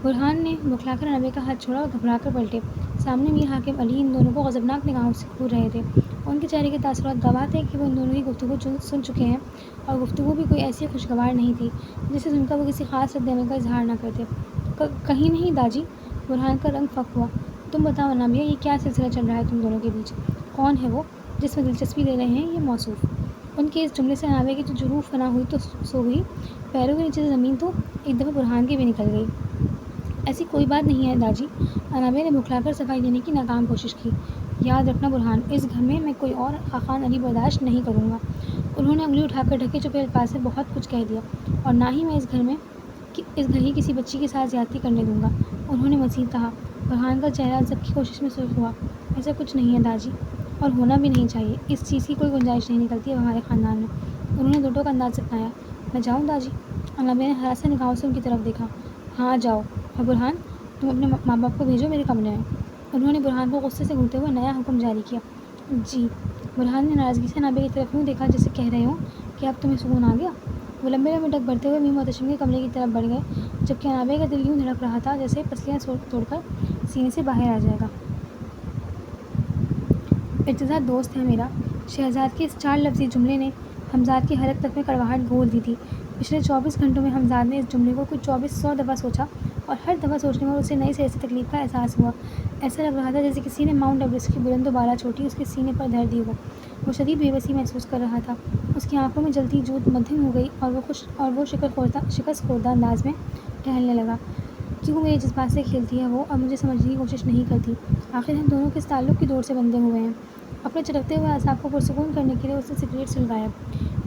برہان نے بکھلا کر انابیہ کا ہاتھ چھوڑا اور گھبرا کر پلٹے۔ سامنے میر حاکم علی ان دونوں کو غضبناک نگاہوں سے گھور رہے تھے۔ ان کے چہرے کے تاثرات گواہ تھے کہ وہ ان دونوں کی گفتگو سن چکے ہیں اور گفتگو بھی کوئی ایسی خوشگوار نہیں تھی جسے سن کر وہ کسی خاص رد عمل کا اظہار نہ کرتے۔ کہیں نہیں داجی۔ برہان کا رنگ فک ہوا۔ تم بتاؤ انابیہ، یہ کیا سلسلہ چل رہا ہے تم دونوں کے بیچ؟ کون ہے وہ جس میں دلچسپی لے رہے ہیں یہ موصوف؟ ان کے اس جملے سے انابیہ کی جو روح فنا ہوئی تو سو ہوئی، پیروں کے نیچے سے زمین تو ایک دفعہ برہان کی بھی نکل گئی۔ ایسی کوئی بات نہیں ہے داجی۔ انابیہ نے بھکلا کر صفائی دینے کی ناکام کوشش کی۔ یاد رکھنا برہان، اس گھر میں کوئی اور خاقان علی برداشت نہیں کروں گا۔ انہوں نے انگلی اٹھا کر ڈھکے چھپے الفاظ میں بہت کچھ کہہ دیا۔ اور نہ ہی میں اس گھر میں کہ اس گھر کی کسی بچی کے ساتھ زیادتی کرنے دوں گا۔ انہوں نے مزید کہا۔ برہان کا چہرہ ضبط کی کوشش میں سرخ ہوا۔ ایسا کچھ نہیں ہے داجی، اور ہونا بھی نہیں چاہیے۔ اس چیز کی کوئی گنجائش نہیں نکلتی ہے ہمارے خاندان میں۔ انہوں نے دوٹوں کا انداز اپنایا۔ میں جاؤں داجی؟ انابے نے ہراساں نگاہوں سے ان کی طرف دیکھا۔ ہاں جاؤ، اور برہان تم اپنے ماں باپ کو بھیجو میرے کمرے میں۔ انہوں نے برہان کو غصے سے گھورتے ہوئے نیا حکم جاری کیا۔ جی۔ برہان نے ناراضگی سے انابے کی طرف یوں دیکھا جیسے کہہ رہے ہوں کہ اب تمہیں سکون آ گیا۔ وہ لمبے لمبے ڈگ بھرتے ہوئے میر محتشم کے کمرے کی طرف بڑھ گئے، جبکہ انابے کا دل یوں دھڑک رہا تھا جیسے پسلیاں توڑ کر سینے سے باہر آ جائے گا۔ ارتضیٰ دوست ہے میرا۔ شہزاد کے اس 4 لفظی جملے نے حمزاد کی حلق تک میں کڑواہٹ گھول دی تھی۔ پچھلے 24 گھنٹوں میں حمزاد نے اس جملے کو کچھ 2400 دفعہ سوچا، اور ہر دفعہ سوچنے پر اسے نئی سرے سے تکلیف کا احساس ہوا۔ ایسا لگ رہا تھا جیسے کسی نے ماؤنٹ ایورسٹ کی بلند و بالا چوٹی اس کے سینے پر دھر دی ہو۔ وہ شدید بے بسی محسوس کر رہا تھا۔ اس کی آنکھوں میں جلتی جوت مدھم ہو گئی اور وہ شکست خوردہ انداز میں ٹہلنے لگا۔ کیوں میرے جذبات سے کھیلتی ہے وہ، اور مجھے سمجھنے کی کوشش نہیں کرتی؟ آخر ہم دونوں کس تعلق کی ڈور سے بندھے ہوئے ہیں؟ اپنے چٹکتے ہوئے اعصاب کو پرسکون کرنے کے لیے اس نے سگریٹ سلگایا۔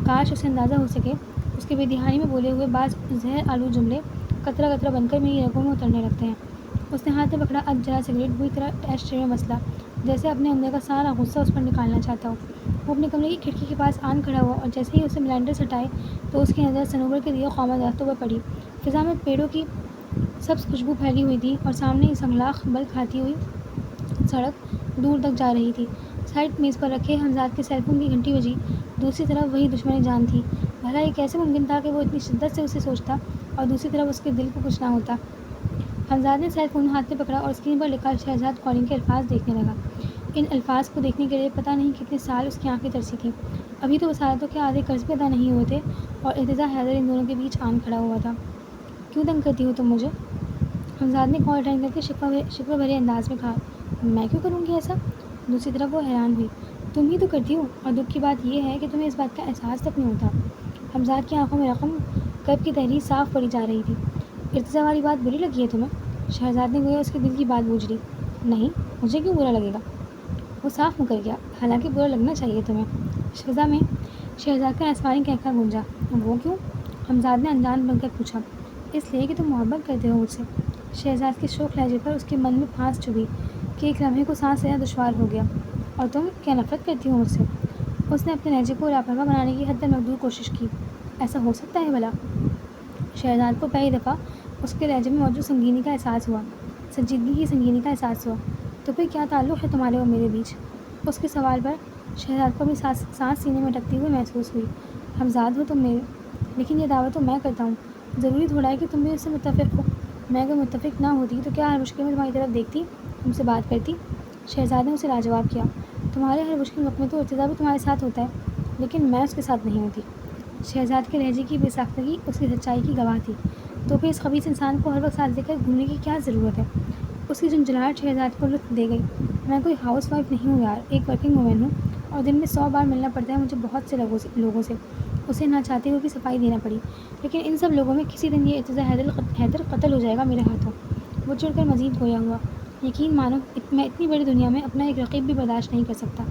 کاش اسے اندازہ ہو سکے اس کے بے دہانی میں بولے ہوئے بعض زہر آلود جملے قطرہ قطرہ بن کر میری رگوں میں اترنے لگتے ہیں۔ اس نے ہاتھ میں پکڑا اب جلا سگریٹ بری طرح ایش ٹرے میں مسلا، جیسے اپنے اندر کا سارا غصہ اس پر نکالنا چاہتا ہو۔ وہ اپنے کمرے کی کھڑکی کے پاس آن کھڑا ہوا، اور جیسے ہی اسے بلائنڈرز ہٹائے تو اس کی نظر صنوبر کے دیے خامہ درختوں پر پڑی۔ فضا میں پیڑوں کی سبز خوشبو پھیلی ہوئی تھی، اور سامنے ایک سنگلاخ بل کھاتی ہوئی سڑک دور تک جا رہی تھی۔ سائڈ میز پر رکھے حمزاد کے سیل فون کی گھنٹی بجی۔ دوسری طرف وہی دشمن جان تھی۔ بھلا یہ کیسے ممکن تھا کہ وہ اتنی شدت سے اسے سوچتا اور دوسری طرف اس کے دل کو کچھ نہ ہوتا؟ حمزاد نے سیل فون ہاتھ میں پکڑا اور اسکرین پر لکھا شہزاد کالنگ کے الفاظ دیکھنے لگا۔ ان الفاظ کو دیکھنے کے لیے پتہ نہیں کتنے سال اس کی آنکھیں ترسی تھیں۔ ابھی تو وسارتوں کے آدھے قرض بھی ادا نہیں ہوئے تھے، اور ارتضیٰ حیدر ان دونوں کے بیچ آن کھڑا ہوا تھا۔ کیوں تنگ کرتی ہو تم مجھے؟ حمزاد نے کال اٹینڈ کر کے شکوہ بھرے انداز میں کہا۔ میں کیوں کروں گی ایسا؟ دوسری طرف وہ حیران ہوئی۔ تم ہی تو کرتی ہو، اور دکھ کی بات یہ ہے کہ تمہیں اس بات کا احساس تک نہیں ہوتا۔ حمزاد کی آنکھوں میں رقم قلب کی تحریر صاف پڑی جا رہی تھی۔ ارتضیٰ والی بات بری لگی ہے تمہیں؟ شہزاد نے گویا اس کے دل کی بات بوجھ لی۔ نہیں، مجھے کیوں برا لگے گا؟ وہ صاف مکر گیا۔ حالانکہ برا لگنا چاہیے تمہیں۔ فضا میں شہزاد کا نسوانی کہکا گونجا۔ وہ کیوں؟ حمزاد نے انجان بن کر پوچھا۔ اس لیے کہ تم محبت کرتے ہو مجھ سے۔ شہزاد کے شوخ لہجے پر اس کے من میں پھانس چبھی کہ ایک لمحے کو سانس لینا دشوار ہو گیا۔ اور تم کیا نفرت کرتی ہو مجھ سے؟ اس نے اپنے لہجے کو لاپرواہ بنانے کی حد تک مقدور کوشش کی۔ ایسا ہو سکتا ہے بھلا؟ شہزاد کو پہلی دفعہ اس کے لہجے میں موجود سنگینی کا احساس ہوا، سنجیدگی کی سنگینی کا احساس ہوا۔ تو پھر کیا تعلق ہے تمہارے اور میرے بیچ؟ اس کے سوال پر شہزاد کو اپنی سانس سینے میں اٹکتی ہوئی محسوس ہوئی۔ حمزاد ہو تم میرے، لیکن یہ دعویٰ تو میں کرتا ہوں۔ ضروری تھوڑا ہے کہ تم بھی اس سے متفق ہو۔ میں اگر متفق نہ ہوتی تو کیا ہر مشکل میں تمہاری طرف دیکھتی، تم سے بات کرتی؟ شہزاد نے اسے لاجواب کیا۔ تمہارے ہر مشکل وقت میں تو ارتضیٰ بھی تمہارے ساتھ ہوتا ہے، لیکن میں اس کے ساتھ نہیں ہوتی۔ شہزاد کے لہجے کی بے ساختگی اس کی سچائی کی گواہ تھی۔ تو پھر اس خبیث انسان کو ہر وقت ساتھ لے کر گھومنے کی کیا ضرورت ہے؟ اس کی جھنجھلاہٹ شہزاد کو لطف دے گئی۔ میں کوئی ہاؤس وائف نہیں ہوں یار، ایک ورکنگ وومن ہوں، اور دن میں 100 بار ملنا پڑتا ہے مجھے بہت سے لوگوں سے۔ اسے نہ چاہتے ہوئے بھی صفائی دینا پڑی۔ لیکن ان سب لوگوں میں کسی دن یہ ارتضیٰ حیدر قتل ہو جائے گا میرے ہاتھوں۔ وہ چڑھ کر مزید گویا ہوا۔ یقین مانو میں اتنی بڑی دنیا میں اپنا ایک رقیب بھی برداشت نہیں کر سکتا۔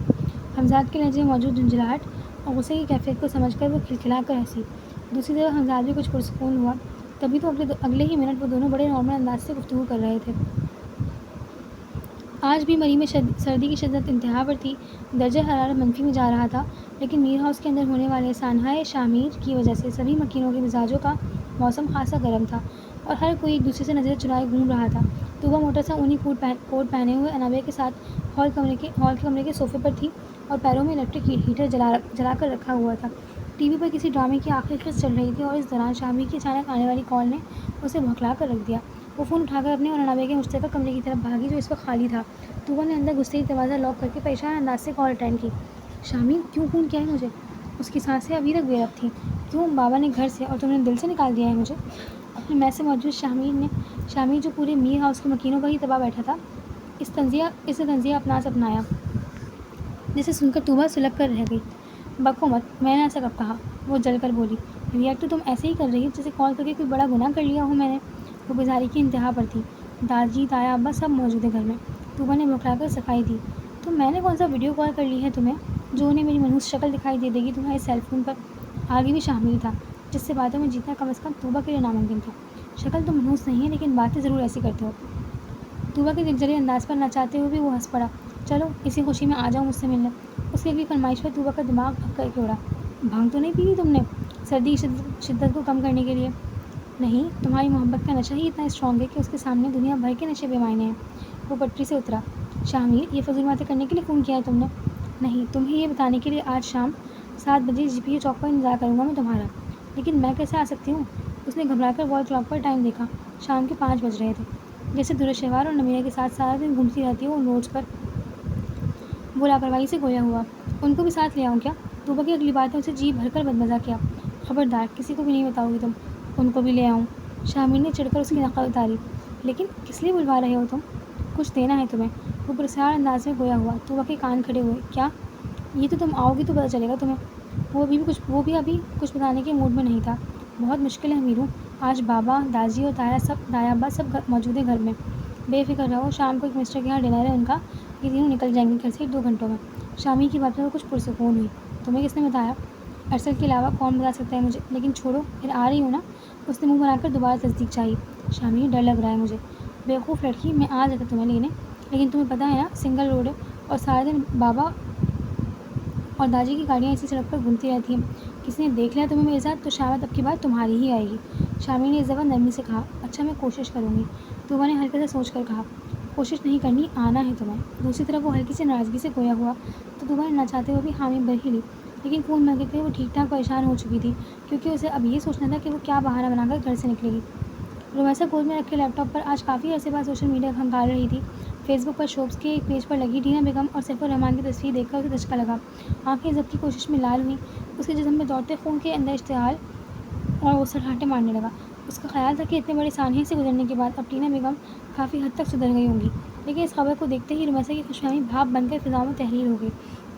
حمزاد کے لہجے میں موجود جھنجھلاہٹ اور غصے کی کیفیت کو سمجھ کر وہ کھلکھلا کر ہنسی۔ دوسری طرف حمزاد بھی کچھ پرسکون ہوا۔ تبھی تو اگلے ہی منٹ وہ دونوں بڑے نارمل انداز سے گفتگو کر رہے تھے۔ آج بھی مری میں سردی کی شدت انتہا پر تھی۔ درجہ حرارت منفی میں جا رہا تھا، لیکن میر ہاؤس کے اندر ہونے والے سانحۂ شامیر کی وجہ سے سبھی مکینوں کے مزاجوں کا موسم خاصا گرم تھا، اور ہر کوئی ایک دوسرے سے نظریں چرائے گھوم رہا تھا۔ طوبیٰ موٹا سا اونی کوٹ پہنے ہوئے انابے کے ساتھ ہال کے کمرے کے صوفے پر تھی، اور پیروں میں الیکٹرک ہیٹر جلا کر رکھا ہوا تھا۔ ٹی وی پر کسی ڈرامے کی آخری قسط چل رہی تھی، اور اس دوران شامیر کی اچانک آنے والی کال نے اسے بھونکلا کر رکھ دیا۔ وہ فون اٹھا کر اپنے اور انابے کے مشترکہ کمرے کی طرف بھاگی جو اس وقت خالی تھا۔ طوبیٰ نے اندر گھستے ہی دروازہ لاک کر کے پریشان انداز سے کال اٹینڈ کی۔ شامیر، کیوں فون کیا ہے مجھے؟ اس کی سانسیں ابھی تک بے ربط تھیں۔ کیوں؟ بابا نے گھر سے، اور تم نے دل سے نکال دیا ہے مجھے؟ اپنے میس سے موجود شامیر جو پورے میر ہاؤس کے مکینوں پر ہی دبا بیٹھا تھا، اس نے تنزیہ اپنایا، جسے سن کر طوبیٰ سلگ کر رہ گئی۔ بکو مت، میں نے ایسا کب کہا؟ وہ جل کر بولی۔ ریئیکٹ تو تم ایسے ہی کر رہی ہو جیسے کال کر کے کوئی بڑا گناہ کر لیا ہو میں نے۔ وہ بیزاری کی انتہا پر تھی۔ داجی، تایا، ابا سب موجود ہیں گھر میں۔ طوبیٰ نے بھونکلا کر صفائی دی۔ تو میں نے کون سا ویڈیو کال کر لی ہے تمہیں جو انہیں میری منحوس شکل دکھائی دے گی تمہارے سیل فون پر؟ آگے بھی شامیر تھا، جس سے باتوں میں جیتنا کم از کم طوبیٰ کے لیے ناممکن تھا۔ شکل تو منحوس نہیں ہے لیکن باتیں ضرور ایسی کرتے ہو۔ طوبا کے جگجلے انداز پر نہ چاہتے ہوئے بھی وہ ہنس پڑا۔ چلو اسی خوشی میں آ جاؤ مجھ سے ملنے۔ اس کی اگلی فرمائش پر طوبا کا دماغ پھک کر کے اڑا۔ بھانگ تو نہیں پی لی تم نے سردی کی شدت کو کم کرنے کے لیے؟ نہیں، تمہاری محبت کا نشہ ہی اتنا اسٹرانگ ہے کہ اس کے سامنے دنیا بھر کے نشے بے معنی ہیں۔ وہ پٹری سے اترا۔ شاہمیر، یہ فضول باتیں کرنے کے لیے فون کیا ہے تم نے؟ نہیں، تمہیں یہ بتانے کے لیے آج شام 7 بجے GPA چوک پر انتظار کروں گا میں تمہارا۔ لیکن میں کیسے آ سکتی ہوں؟ اس نے گھبرا کر وال کلاک پر ٹائم دیکھا۔ شام کے 5 بج رہے تھے۔ جیسے دورشیوار اور نمیرہ کے ساتھ سارا دن گھومتی رہتی ہے ان روڈز پر۔ وہ لاپرواہی سے گویا ہوا۔ ان کو بھی ساتھ لے آؤں کیا؟ طوبا کی اگلی بات نے اسے جی بھر کر بدمزہ کیا۔ خبردار، کسی کو بھی نہیں بتاؤ گی تم۔ ان کو بھی لے آؤں؟ شاہمیر نے چڑھ کر اس کی نقل اتاری۔ لیکن کس لیے بلوا رہے ہو تم؟ کچھ دینا ہے تمہیں؟ وہ پرسرار انداز میں گویا ہوا۔ طوبا کے کان کھڑے ہوئے۔ کیا؟ یہ تو تم آؤ گی تو پتہ چلے گا تمہیں۔ وہ بھی ابھی کچھ بتانے کے موڈ میں نہیں تھا۔ بہت مشکل ہے میرو، آج بابا، داجی اور دایا ابا سب موجود ہیں گھر میں۔ بے فکر رہو، شام کو ایک مسٹر کے یہاں ڈنر ہے ان کا، یہ تینوں نکل جائیں گے گھر سے 2 گھنٹوں میں۔ شامی کی بات پر وہ کچھ پرسکون ہوئی۔ تمہیں کس نے بتایا؟ ارسل کے علاوہ کون بتا سکتا ہے مجھے؟ لیکن چھوڑو، پھر آ رہی ہوں نا؟ اس نے منہ بنا کر دوبارہ تصدیق چاہی۔ شامی، ڈر لگ رہا ہے مجھے۔ بیوقوف لڑکی، میں آ جاتا تمہیں لینے، لیکن تمہیں پتہ ہے نا سنگل روڈ ہے اور سارے دن بابا اور داجی کی گاڑیاں اسی سڑک پر گھومتی رہتی ہیں۔ کسی نے دیکھ لیا تمہیں میرے ساتھ تو شامت اب کی بات تمہاری ہی آئے گی۔ شامی نے اس دفعہ نرمی سے کہا۔ اچھا، میں کوشش کروں گی، طوبا نے ہلکے سے سوچ کر کہا۔ کوشش نہیں کرنی، آنا ہے تمہیں۔ دوسری طرف وہ ہلکی سی ناراضگی سے گویا ہوا تو طوبا نے نہ چاہتے ہوئے بھی حامی بھر ہی لی، لیکن فون مل کے وہ ٹھیک ٹھاک پریشان ہو چکی تھی کیونکہ اسے اب یہ سوچنا تھا کہ وہ کیا بہانہ بنا کر گھر سے نکلے گی۔ رومیسا گود میں رکھے لیپ ٹاپ پر آج کافی عرصے بعد سوشل میڈیا کھنگال رہی تھی۔ فیس بک پر شوبز کے ایک پیج پر لگی ٹینا بیگم اور سیف الرحمان کی تصویر دیکھ کر اسے دھچکا لگا۔ آنکھیں ضبط کی کوشش میں لال ہوئیں۔ اس کے جسم میں دوڑتے خون کے اندر اشتعال اور غسل مارنے لگا۔ اس کا خیال تھا کہ اتنے بڑے سانحے سے گزرنے کے بعد اب ٹینا بیگم کافی حد تک سدھر گئی ہوں گی، لیکن اس خبر کو دیکھتے ہی رومیسا کی خوش فہمی بھاپ بن کر فضاؤں میں تحریر ہو گئی۔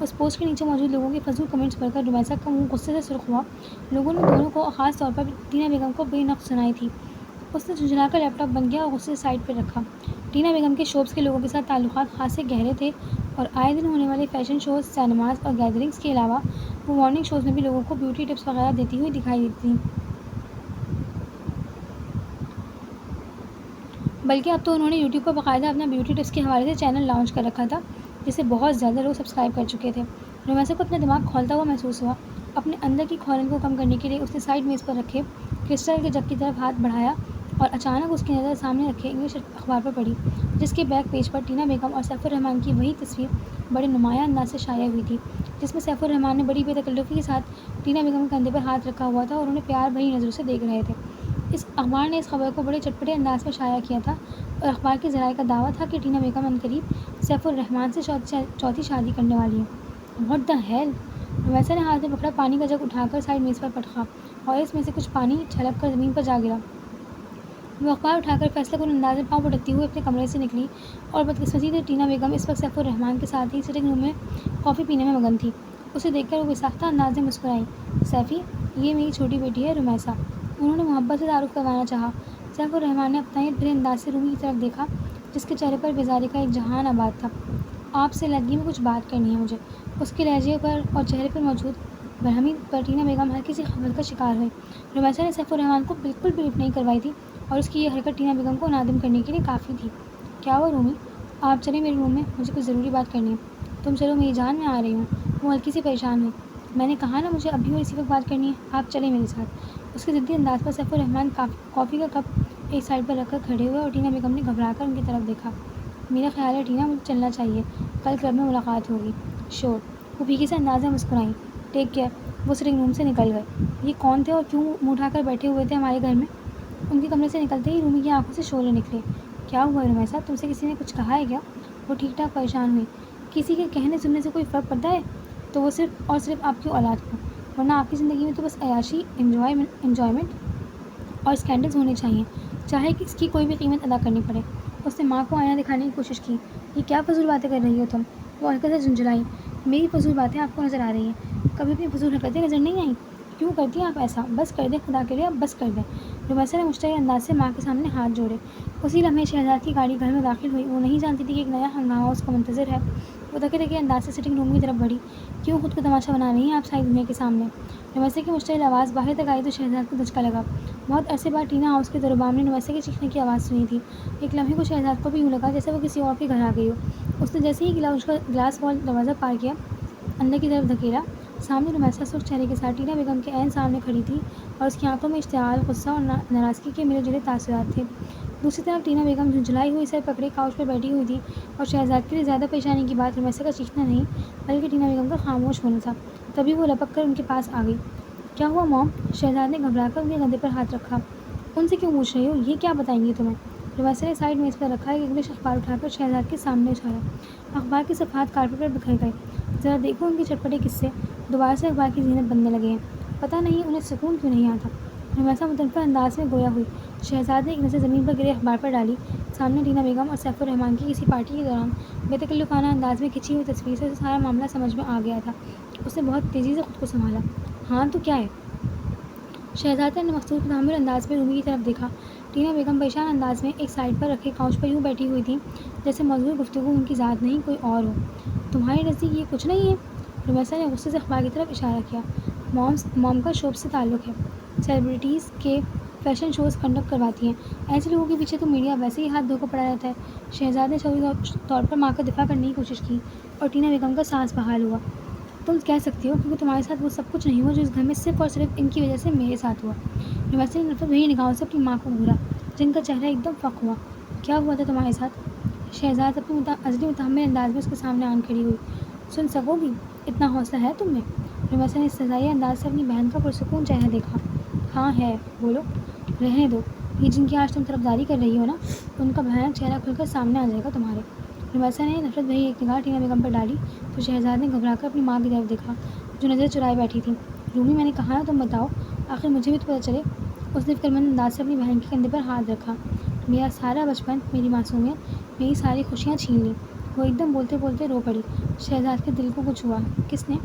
اس پوسٹ کے نیچے موجود لوگوں کے فضول کمنٹس پڑھ کر رومیسا کا منہ غصے سے سرخ ہوا۔ لوگوں نے دونوں کو، خاص طور پر ٹینا بیگم کو بے نقص سنائی تھی۔ اس نے جھنجھلا کر لیپ ٹاپ بند کیا اور غصے سے سائڈ پر رکھا۔ ٹینا بیگم کے شوبز کے لوگوں کے ساتھ تعلقات خاصے گہرے تھے اور آئے دن ہونے والے فیشن شوز، سینماز اور گیدرنگز کے علاوہ وہ مارننگ شوز میں بھی لوگوں کو بیوٹی ٹپس وغیرہ دیتی ہوئی دکھائی دیتی تھیں۔ بلکہ اب تو انہوں نے یوٹیوب پر باقاعدہ اپنا بیوٹی ٹپس کے حوالے سے چینل لانچ کر رکھا تھا جسے بہت زیادہ لوگ سبسکرائب کر چکے تھے۔ رومیسا کو اپنا دماغ کھولتا ہوا محسوس ہوا۔ اپنے اندر کی کھولن کو کم کرنے کے لیے اس نے سائڈ میز پر رکھے کرسٹل کے جگ کی طرف ہاتھ بڑھایا اور اچانک اس کی نظر سامنے رکھے انگلش اخبار پر پڑی، جس کے بیک پیج پر ٹینا بیگم اور سیف الرحمان کی وہی تصویر بڑے نمایاں انداز سے شائع ہوئی تھی، جس میں سیف الرحمان نے بڑی بے تکلفی کے ساتھ ٹینا بیگم کے کندھے پر ہاتھ رکھا ہوا تھا اور انہیں پیار بھری نظروں سے دیکھ رہے تھے۔ اس اخبار نے اس خبر کو بڑے چٹپٹے انداز میں شائع کیا تھا اور اخبار کے ذرائع کا دعویٰ تھا کہ ٹینا بیگم عنقریب سیف الرحمان سے چوتھی شادی کرنے والی ہیں۔ What the hell! رومیسا نے ہاتھ میں پکڑا پانی کا جگ اٹھا کر سائڈ میز پر پٹخا اور اس میں سے کچھ پانی چھلک کر زمین پر جا گرا۔ وہ اخبار اٹھا کر فیصلہ کن انداز میں پاؤں پٹکتی ہوئے اپنے کمرے سے نکلی اور بدقسمتی سے ٹینا بیگم اس وقت سیف الرحمان کے ساتھ ہی سٹنگ روم میں کافی پینے میں مگن تھی۔ اسے دیکھ کر وہ بے ساختہ انداز میں مسکرائی۔ سیفی، یہ میری چھوٹی بیٹی ہے رومیسا، انہوں نے محبت سے تعارف کروانا چاہا۔ سیف الرحمان نے اپنائیت بھرے انداز سے رومی کی طرف دیکھا جس کے چہرے پر بیزاری کا ایک جہان آباد تھا۔ آپ سے علیحدگی میں کچھ بات کرنی ہے مجھے۔ اس کے لہجے پر اور چہرے پر موجود برہمی پر ٹینا بیگم ہلکی سی خبر کا شکار ہوئی۔ رومیسا نے سیف الرحمان کو بالکل بریف نہیں کروائی تھی اور اس کی یہ حرکت ٹینا بیگم کو نادم کرنے کے لیے کافی تھی۔ کیا ہوا رومی؟ آپ چلیں میرے روم میں، مجھے کچھ ضروری بات کرنی ہے۔ تم چلو میری جان، میں آ رہی ہوں۔ وہ ہلکی سی پریشان ہوئی۔ میں نے کہا نا مجھے ابھی اور اسی وقت بات کرنی ہے، آپ چلیں میرے ساتھ۔ اس کے ضدی انداز پر سیف الرحمان کافی کا کپ ایک سائڈ پر رکھ کر کھڑے ہوئے اور ٹینا بیگم نے گھبرا کر ان کی طرف دیکھا۔ میرا خیال ہے ٹینا، مجھے چلنا چاہیے، کل کلب میں ملاقات ہوگی۔ شور! وہ پھیکی سے انداز میں مسکرائیں۔ Take care. وہ سٹنگ روم سے نکل گئے۔ یہ کون تھے اور کیوں منہ اٹھا کر بیٹھے ہوئے تھے ہمارے گھر میں؟ ان کے کمرے سے نکلتے ہی رومی کی آنکھوں سے شعلے نکلے۔ کیا ہوا رومیسا، تم سے کسی نے کچھ کہا ہے کیا؟ وہ ٹھیک ٹھاک پریشان ہوئی۔ کسی کے کہنے سننے سے کوئی فرق پڑتا ہے تو وہ صرف اور صرف آپ کی اولاد کو، ورنہ آپ کی زندگی میں تو بس عیاشی، انجوائمنٹ اور اسکینڈلز ہونے چاہئیں، چاہے اس کی کوئی بھی قیمت ادا کرنی پڑے۔ اس نے ماں کو آئینہ دکھانے کی کوشش کی۔ یہ کیا فضول باتیں کر رہی ہو تم؟ وہ ہلکے سے جھنجھلائی۔ میری فضول باتیں آپ کو نظر آ رہی ہیں؟ کبھی اپنی فضول حرکتیں نظر نہیں آئیں؟ کیوں کرتی ہیں آپ ایسا؟ بس کر دیں خدا کے لیے، اب بس کر دیں۔ رمیسا نے مشتعل انداز سے ماں کے سامنے ہاتھ جوڑے۔ اسی لمحے شہزاد کی گاڑی گھر میں داخل ہوئی۔ وہ نہیں جانتی تھی کہ ایک نیا ہنگامہ اس کا منتظر ہے۔ وہ تھکے تھکے انداز سے سٹنگ روم کی طرف بڑھی۔ کیوں خود کو تماشا بنا رہی ہیں آپ ساری دنیا کے سامنے؟ رمیسا کی مشتعل آواز باہر تک آئی تو شہزاد کو دھچکا لگا۔ بہت عرصے بعد ٹینا ہاؤس کے دروبام نے رمیسا کے چیخنے کی آواز سنی تھی۔ ایک لمحے کو شہزاد کو بھی یوں لگا جیسے وہ کسی اور کے گھر آ گئی ہو۔ اس نے جیسے ہی گلاس وال دروازہ پار کیا، اندر کی طرف دھکیلا۔ سامنے رمیسا سرخ چہرے کے ساتھ ٹینا بیگم کے عین سامنے کھڑی تھی اور اس کی آنکھوں میں اشتعال، غصہ اور ناراضگی کے ملے جلے تاثرات تھے۔ دوسری طرف ٹینا بیگم جھنجھلائی ہوئی سر پکڑے کاؤچ پر بیٹھی ہوئی تھی اور شہزاد کے لیے زیادہ پریشانی کی بات رمیسا کا چیخنا نہیں بلکہ ٹینا بیگم کا خاموش ہونا تھا۔ تبھی وہ لپک کر ان کے پاس آ گئی۔ کیا ہوا موم؟ شہزاد نے گھبرا کر ان کے کندھے پر ہاتھ رکھا۔ ان سے کیوں پوچھ رہی ہو؟ یہ کیا بتائیں گی تمہیں؟ رمیسا نے سائڈ میز پر رکھا ایک انگلش اخبار اٹھا کر شہزاد کے سامنے اچھالا۔ اخبار کے صفحات کارپیٹ پر بکھر گئے۔ ذرا دیکھو ان کے چٹپٹے قصے، دوبارہ سے اخبار کی زینت بننے لگے ہیں۔ پتہ نہیں انہیں سکون کیوں نہیں آتا۔ رمیسا متنفر انداز میں گویا ہوئی۔ شہزاد نے ایک نظر زمین پر گرے اخبار پر ڈالی۔ سامنے ٹینا بیگم اور سیف الرحمن کی کسی پارٹی کے دوران بے تکلفانہ انداز میں کھنچی ہوئی تصویر سے سارا معاملہ سمجھ میں آ گیا تھا۔ اس نے بہت تیزی سے خود کو سنبھالا۔ ہاں تو کیا ہے؟ شہزاد نے مخصوص متحمل انداز میں رومی کی طرف دیکھا۔ ٹینا بیگم پریشان انداز میں ایک سائڈ پر رکھے کاؤچ پر یوں بیٹھی ہوئی تھیں جیسے موضوع گفتگو ان کی ذات نہیں کوئی اور ہو۔ تمہارے نزدیک یہ کچھ نہیں ہے؟ رمیسا نے غصے سے اخبار کی طرف اشارہ کیا۔ موم کا شوب سے تعلق ہے، سیلیبریٹیز کے فیشن شوز کنڈکٹ کرواتی ہیں، ایسے لوگوں کے پیچھے تو میڈیا ویسے ہی ہاتھ دھو کر پڑا رہتا ہے۔ شہزاد نے شعوری طور پر ماں کا دفاع کرنے کی کوشش کی اور ٹینا بیگم کا سانس بحال ہوا۔ تم کہہ سکتی ہو کیونکہ تمہارے ساتھ وہ سب کچھ نہیں ہوا جو اس گھر میں صرف اور صرف ان کی وجہ سے میرے ساتھ ہوا۔ رمیسا نے نفرت بھری نگاہوں سے اپنی ماں کو گھورا جن کا چہرہ ایک دم فق ہوا۔ کیا ہوا تھا تمہارے ساتھ؟ شہزاد اپنی ازلی متحمل انداز میں اس کے سامنے آن کھڑی ہوئی۔ سن سکو گی؟ اتنا حوصلہ ہے تم میں؟ رمیسا نے استحضائی انداز سے اپنی بہن کا پرسکون چہرہ دیکھا۔ ہاں ہے، بولو۔ رہنے دو، یہ جن کی آج تم طرفداری کر رہی ہو نا، ان کا بھیانک چہرہ کھل کر سامنے آ جائے گا تمہارے۔ رمیسا نے نفرت بھری ایک نگاہ ٹینا بیگم پر ڈالی تو شہزاد نے گھبرا کر اپنی ماں کی طرف دیکھا جو نظر چرائے بیٹھی تھی۔ رومی میں نے کہا نا تم بتاؤ، آخر مجھے بھی تو پتہ چلے۔ اس نے فکرمند انداز سے اپنی بہن کے کندھے پر ہاتھ رکھا۔ میرا سارا بچپن، میری معصومیت، میری ساری خوشیاں چھین لی۔ وہ ایک دم بولتے بولتے رو پڑی۔ شہزاد کے دل کو کچھ ہوا۔ کس نے؟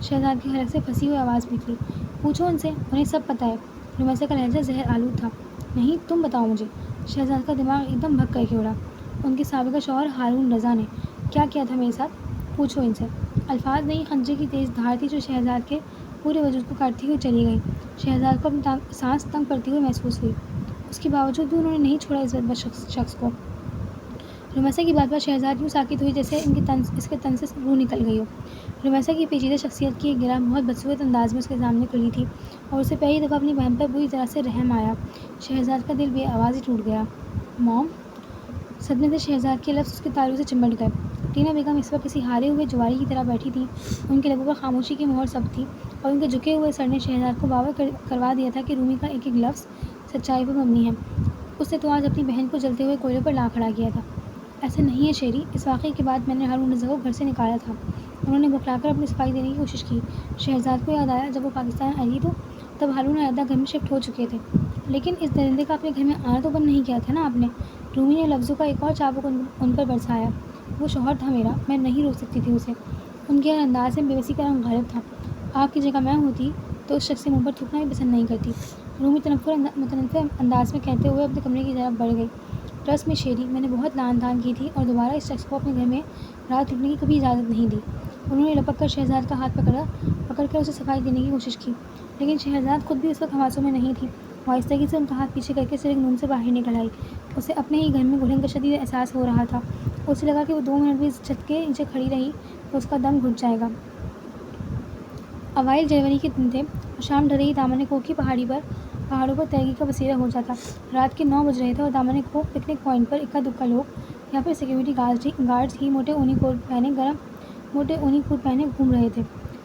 شہزاد کی حلق سے پھنسی ہوئی آواز نکلی۔ پوچھو ان سے، انہیں سب پتہ ہے۔ رمیسا کا لہجہ زہر آلود تھا۔ نہیں، تم بتاؤ مجھے۔ شہزاد کا دماغ ایک دم بھگ کر کے اڑا۔ ان کے سابقہ شوہر ہارون رضا نے کیا کیا تھا میرے ساتھ؟ پوچھو ان سے۔ الفاظ نہیں، خنجر کی تیز دھار تھی جو شہزاد کے پورے وجود کو کاٹتی ہوئی چلی گئی۔ شہزاد کو اپنی سانس تنگ پڑتی ہوئی محسوس ہوئی۔ اس کے باوجود بھی انہوں نے نہیں چھوڑا اس بدبخت شخص کو۔ رمیسا کی بات پر شہزاد یوں ساکت ہوئی جیسے اس کے تن سے روح نکل گئی ہو۔ رمیسا کی پیچیدہ شخصیت کی ایک گرہ بہت بدصورت انداز میں اس کے سامنے کھلی تھی اور اسے پہلی دفعہ اپنی بہن پر بری طرح سے رحم آیا۔ شہزاد کا دل بے آواز ہی ٹوٹ گیا۔ موم! صدمے سے شہزاد کے لفظ اس کے تالو سے چمٹ گئے۔ ٹینا بیگم اس وقت کسی ہارے ہوئے جواری کی طرح بیٹھی تھیں۔ ان کے لبوں پر خاموشی کی مہر سب تھی اور ان کے جھکے ہوئے سر نے شہزاد کو باور کروا دیا تھا کہ رومی کا ایک ایک لفظ سچائی پر مبنی ہے۔ اس نے تو آج اپنی بہن کو جلتے ہوئے کوئلے پر لا کھڑا کیا تھا۔ ایسا نہیں ہے شیری، اس واقعے کے بعد میں نے ہارون رضا کو گھر سے نکالا تھا۔ انہوں نے بھکلا کر اپنی صفائی دینے کی کوشش کی۔ شہزاد کو یاد آیا جب وہ پاکستان آئی تو تب ہارون علیحدہ گھر میں شفٹ ہو چکے تھے۔ لیکن اس درندے کا اپنے گھر میں آنا تو بند نہیں کیا تھا نا آپ نے؟ رومی نے لفظوں کا ایک اور چابک ان پر برسایا۔ وہ شوہر تھا میرا، میں نہیں روک سکتی تھی اسے۔ ان کے ہر انداز میں بے بسی کا رنگ غالب تھا۔ آپ کی جگہ میں ہوتی تو اس شخص سے منہ پر تھوکنا بھی پسند نہیں کرتی۔ رومی متنفر انداز میں کہتے ہوئے اپنے کمرے کی طرف بڑھ گئی۔ ٹرسٹ میں شیری، میں نے بہت لعن طعن کی تھی اور دوبارہ اس شخص کو اپنے گھر میں رات رکنے کی کبھی اجازت نہیں دی۔ انہوں نے لپک کر شہزاد کا ہاتھ پکڑ کر اسے صفائی دینے کی کوشش کی، لیکن شہزاد خود بھی اس وقت حواسوں میں نہیں تھی۔ آہستگی سے ان کا ہاتھ پیچھے کر کے سرنگ روم سے باہر نکل آئی۔ اسے اپنے ہی گھر میں گھلن کا شدید احساس ہو رہا تھا۔ اسے لگا کہ وہ 2 منٹ بھی اس چھت کے نیچے کھڑی رہی تو اس کا دم گھٹ جائے گا۔ اوائل جنوری کے دن تھے اور شام ڈھل رہی دامن کوہ کی پہاڑوں پر تیرگی کا بسیرا ہو جاتا۔ رات کے 9 بج رہے تھے اور دامن کوہ پکنک پوائنٹ پر اکا دکا لوگ، یہاں پر سیکیورٹی گارڈز ہی موٹے اونی کوٹ پہنے گھوم رہے تھے۔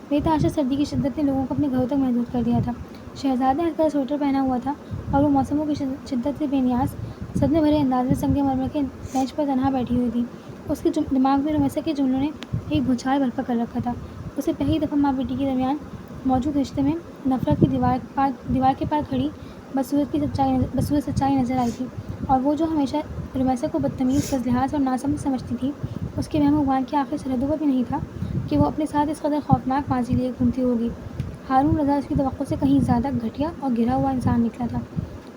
بے تحاشا سردی کی شدت نے لوگوں کو اپنے گھروں تک محدود کر دیا تھا۔ شہزاد نے ہلکا سویٹر پہنا ہوا تھا اور وہ موسموں کی شدت سے بے نیاز، صدمے بھرے انداز میں سنگ مرمر کے بینچ پر تنہا بیٹھی ہوئی تھی۔ اس کے دماغ میں رمیسا کے جملوں نے ایک بھونچال برپا کر رکھا تھا۔ اسے پہلی دفعہ ماں بیٹی کے درمیان موجود رشتے میں نفرت کی دیوار کے پار کھڑی بدصورت سچائی نظر آئی تھی، اور وہ جو ہمیشہ رمیسا کو بدتمیز، بدلحاظ اور ناسمجھ سمجھتی تھی، اس کے وہم و گمان کی آخر سرحدوں پر بھی نہیں تھا کہ وہ اپنے ساتھ اس قدر خوفناک ماضی لیے گھومتی ہوگی۔ ہارون رضا اس کی توقع سے کہیں زیادہ گھٹیا اور گرا ہوا انسان نکلا تھا۔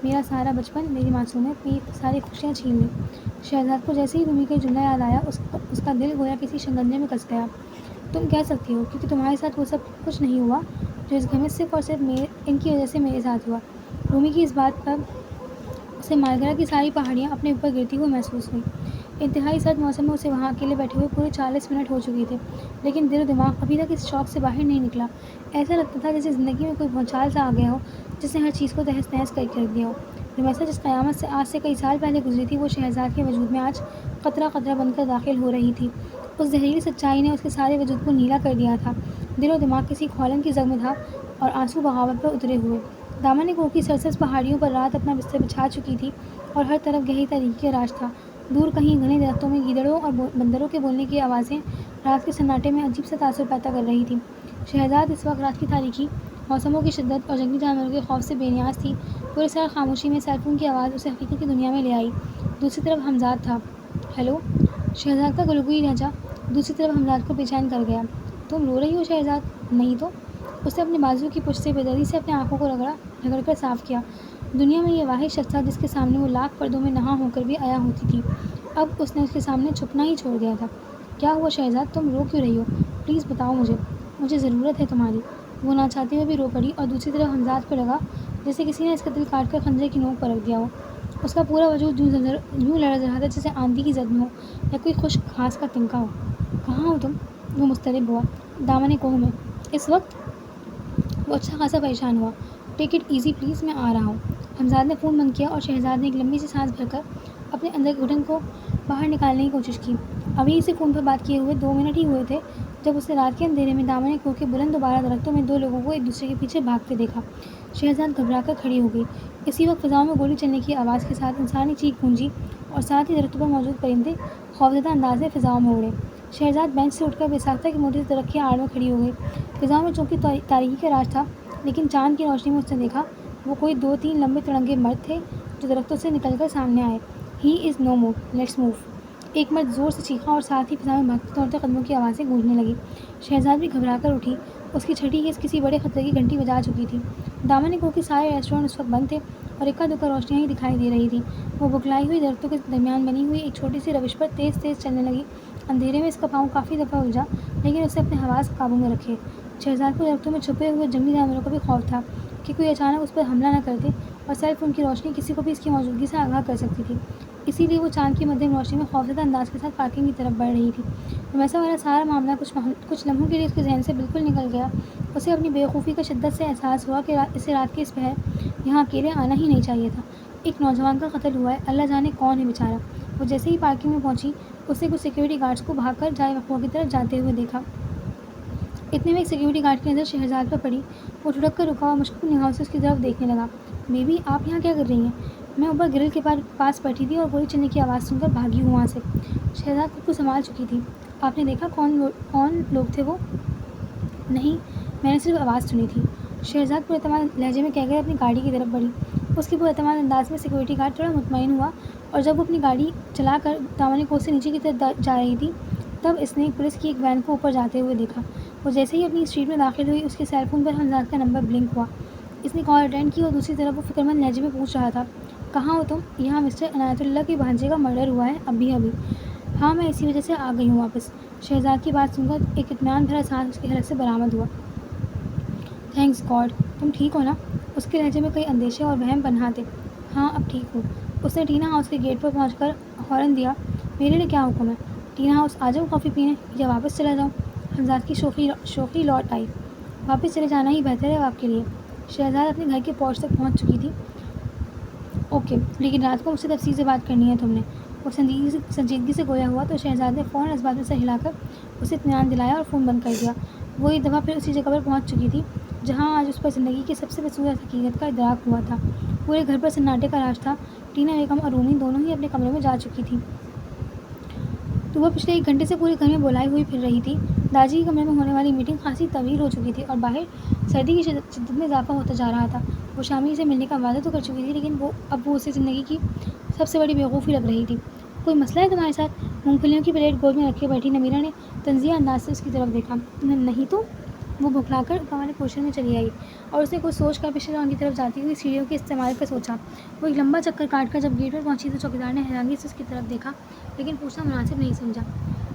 میرا سارا بچپن، میری معصومیت، میری ساری خوشیاں چھین لی۔ شہزاد کو جیسے ہی رومی کا جملہ یاد آیا اس کا دل گویا کسی شکنجے میں کس گیا۔ تم کہہ سکتی ہو کیونکہ تمہارے ساتھ وہ سب کچھ نہیں ہوا جو اس گھر میں صرف اور صرف ان کی وجہ سے میرے ساتھ ہوا۔ رومی کی اس بات پر اسے مالگرا کی ساری پہاڑیاں اپنے اوپر گرتی ہوئی محسوس ہوئی۔ انتہائی سرد موسم میں اسے وہاں اکیلے بیٹھے ہوئے پورے 40 منٹ ہو چکے تھے، لیکن دل و دماغ ابھی تک اس شوق سے باہر نہیں نکلا۔ ایسا لگتا تھا جیسے زندگی میں کوئی بھونچال سا آ گیا ہو جس نے ہر چیز کو تہس نہس کر کے رکھ دیا ہو۔ رمیسا جس قیامت سے آج سے کئی سال پہلے گزری تھی، وہ شہزاد کے وجود میں آج قطرہ قطرہ بن کر داخل ہو رہی تھی۔ اس زہریلی سچائی نے اس کے سارے وجود کو نیلا کر دیا تھا۔ دل و دماغ کسی کھولن کی زگ میں تھا اور آنسو بغاوت پر اترے ہوئے۔ دامن کوہ کی سرسبز پہاڑیوں پر رات اپنا بستر بچھا چکی تھی اور ہر طرف گہری تاریکی کا راج تھا۔ دور کہیں گھنے درختوں میں گیدڑوں اور بندروں کے بولنے کی آوازیں رات کے سناٹے میں عجیب سا تاثر پیدا کر رہی تھیں۔ شہزاد اس وقت رات کی تاریکی، موسموں کی شدت اور جنگلی جانوروں کے خوف سے بے نیاز تھی۔ پورے سال خاموشی میں سیل فون کی آواز اسے حقیقت کی دنیا میں لے آئی۔ دوسری طرف حمزاد تھا۔ ہیلو! شہزاد کا گلگوئی لہجہ دوسری طرف حمزاد کو بے چین کر گیا۔ تم رو رہی ہو شہزاد؟ نہیں تو؟ اس نے اپنے بازو کی پشت سے بے دردی سے اپنے آنکھوں کو رگڑ کر صاف کیا۔ دنیا میں یہ واحد شخص تھا جس کے سامنے وہ لاکھ پردوں میں نہا ہو کر بھی عیاں ہوتی تھی، اب اس نے اس کے سامنے چھپنا ہی چھوڑ دیا تھا۔ کیا ہوا شہزاد؟ تم رو کیوں رہی ہو؟ پلیز بتاؤ مجھے ضرورت ہے تمہاری۔ وہ نہ چاہتے ہوئے بھی رو پڑی اور دوسری طرف حمزاد کو لگا جیسے کسی نے اس کا دل کاٹ کر خنجر کی نوک پر رکھ دیا ہو۔ اس کا پورا وجود یوں لرز رہا تھا جیسے آندھی کی زد میں ہو یا کوئی خشک گھاس کا تنکا ہو۔ کہاں ہو تم؟ وہ مضطرب ہوا۔ دامن کوہ میں۔ اس وقت؟ وہ اچھا خاصا پریشان ہوا۔ ٹیک اٹ ایزی پلیز، میں آ رہا ہوں۔ حمزاد نے فون بند کیا اور شہزاد نے ایک لمبی سی سانس بھر کر اپنے اندر کے گھٹن کو باہر نکالنے کی کوشش کی۔ ابھی اسے فون پر بات کیے ہوئے 2 منٹ ہی ہوئے تھے جب اس نے رات کے اندھیرے میں دامن کوہ کے بلند و بالا درختوں میں 2 لوگوں کو ایک دوسرے کے پیچھے بھاگتے دیکھا۔ شہزاد گھبرا کر کھڑی ہو گئی۔ اسی وقت فضاؤں میں گولی چلنے کی آواز کے ساتھ انسانی چیخ گونجی اور ساتھ ہی درختوں پر موجود پرندے خوفزدہ انداز میں فضاؤں میں اڑے۔ شہزاد بینچ سے اٹھ کر بے ساختہ کی موٹی سی درخت کی آڑ میں کھڑی ہو گئی۔ فضاؤں میں چونکہ تاریکی کا راج تھا، لیکن چاند کی روشنی میں اس نے دیکھا وہ کوئی 2-3 لمبے تڑنگے مرد تھے جو درختوں سے نکل کر سامنے آئے۔ ہی از نو مور، لیٹس موو۔ ایک مرد زور سے چیخا اور ساتھ ہی فضا میں بھاگتے دوڑتے قدموں کی آوازیں گونجنے لگی۔ شہزاد بھی گھبرا کر اٹھی۔ اس کی چھٹی حس کسی بڑے خطرے کی گھنٹی بجا چکی تھی۔ دامن کوہ کے سارے ریسٹورینٹ اس وقت بند تھے اور اکا دکا روشنیاں ہی دکھائی دے رہی تھیں۔ وہ بکھلائی ہوئی درختوں کے درمیان بنی ہوئی ایک چھوٹی سی روش پر تیز تیز چلنے لگی۔ اندھیرے میں اس کا پاؤں کافی دفعہ الجھا، لیکن اس نے اپنے حواس قابو میں رکھے۔ شہزاد کو درختوں میں چھپے ہوئے جنگلی جانوروں کا بھی خوف تھا کہ کوئی اچانک اس پر حملہ نہ کر دے، اور سیل فون کی روشنی کسی کو بھی اس کی موجودگی سے آگاہ کر سکتی تھی۔ اسی لیے وہ چاند کی مدھم روشنی میں خوفزدہ انداز کے ساتھ پارکنگ کی طرف بڑھ رہی تھی۔ رمیسا والا سارا معاملہ کچھ لمحوں کے لیے اس کے ذہن سے بالکل نکل گیا۔ اسے اپنی بے وقوفی کا شدت سے احساس ہوا کہ اسے رات کے اس پہر یہاں اکیلے آنا ہی نہیں چاہیے تھا۔ ایک نوجوان کا قتل ہوا ہے، اللہ جانے کون ہے بیچارہ۔ وہ جیسے ہی پارکنگ میں پہنچی، اس نے کچھ سیکورٹی گارڈز کو بھاگ کر جائے وقوع کی طرف جاتے ہوئے دیکھا۔ اتنے میں ایک سیکورٹی گارڈ کی نظر شہزاد پر پڑی۔ وہ ٹھڑک کر رکا اور مشکوک نگاہوں سے اس کی طرف دیکھنے لگا۔ بیبی، آپ یہاں کیا کر رہی ہیں؟ میں اوپر گرل کے پاس بیٹھی تھی اور گولی چلنے کی آواز سن کر بھاگی ہوں وہاں سے۔ شہزاد خود کو سنبھال چکی تھی۔ آپ نے دیکھا کون لوگ تھے وہ؟ نہیں، میں نے صرف آواز سنی تھی، شہزاد پراعتماد لہجے میں کہہ کر اپنی گاڑی کی طرف بڑھی۔ اس کے پراعتماد انداز میں سیکورٹی گارڈ تھوڑا مطمئن ہوا، اور جب وہ اپنی گاڑی چلا کر دامن کوہ سے نیچے کی طرف جا رہی تھی، تب اس نے پولیس کی ایک وین کو اوپر جاتے ہوئے دیکھا۔ وہ جیسے ہی اپنی اسٹریٹ میں داخل ہوئی، اس کے سیل فون پر حمزاد کا نمبر بلنک ہوا۔ اس نے کال اٹینڈ کی اور دوسری طرف وہ فکرمند لہجے میں پوچھ رہا تھا، کہاں ہو تم؟ یہاں مسٹر عنایت اللہ کے بھانجے کا مرڈر ہوا ہے ابھی۔ ہاں، میں اسی وجہ سے آ گئی ہوں واپس۔ شہزاد کی بات سن کر ایک اطمینان بھرا سانس اس کے حلق سے برآمد ہوا۔ تھینکس گاڈ، تم ٹھیک ہو نا؟ اس کے لہجے میں کئی اندیشے اور وہم پنہاں تھے۔ ہاں، اب ٹھیک ہوں۔ اس نے ٹینا ہاؤس کے گیٹ پر پہنچ کر ہارن دیا۔ میرے لیے کیا حکم ہے؟ ٹینا ہاؤس آ جاؤں کافی پینے یا واپس چلا جاؤں؟ حمزاد کی شوخی لوٹ آئی۔ واپس چلے جانا ہی بہتر ہے آپ کے لیے۔ شہزاد اپنے گھر کے پورچ تک پہنچ چکی تھی۔ اوکے، لیکن رات کو مجھ سے تفصیل سے بات کرنی ہے تم نے۔ وہ سنجیدگی سے گویا ہوا تو شہزاد نے فوراً اس بات میں سر ہلا کر اسے اطمینان دلایا اور فون بند کر دیا۔ وہ ایک دفعہ پھر اسی جگہ پر پہنچ چکی تھی جہاں آج اس پر زندگی کی سب سے بدصورت حقیقت کا ادراک ہوا تھا۔ پورے گھر پر سناٹے کا راج تھا۔ ٹینا بیگم اور رومی دونوں ہی اپنے کمرے میں جا چکی تھیں۔ تو وہ پچھلے 1 گھنٹے سے پورے گھر میں بولائی ہوئی پھر رہی تھی۔ داجی کے کمرے میں ہونے والی میٹنگ خاصی طویل ہو چکی تھی اور باہر سردی کی شدت میں اضافہ ہوتا جا رہا تھا۔ وہ شامی سے ملنے کا وعدہ تو کر چکی تھی، لیکن اب وہ اسے زندگی کی سب سے بڑی بیوقوفی لگ رہی تھی۔ کوئی مسئلہ ہے تمہارے ساتھ؟ مونگ پھلیوں کی پلیٹ گود میں رکھے بیٹھی نمیرہ نے طنزیہ انداز سے اس کی طرف دیکھا۔ نہیں تو؟ وہ بھکلا کر اوپر والے پورشن میں چلی آئی اور اس نے کچھ سوچ کر پچھلے راؤنڈ کی طرف جاتی ہوئی سیڑھیوں کے استعمال کا سوچا۔ وہ ایک لمبا چکر کاٹ کر جب گیٹ پر پہنچی تو چوکیدار نے حیرانگی سے اس کی طرف دیکھا، لیکن پوچھنا مناسب نہیں سمجھا۔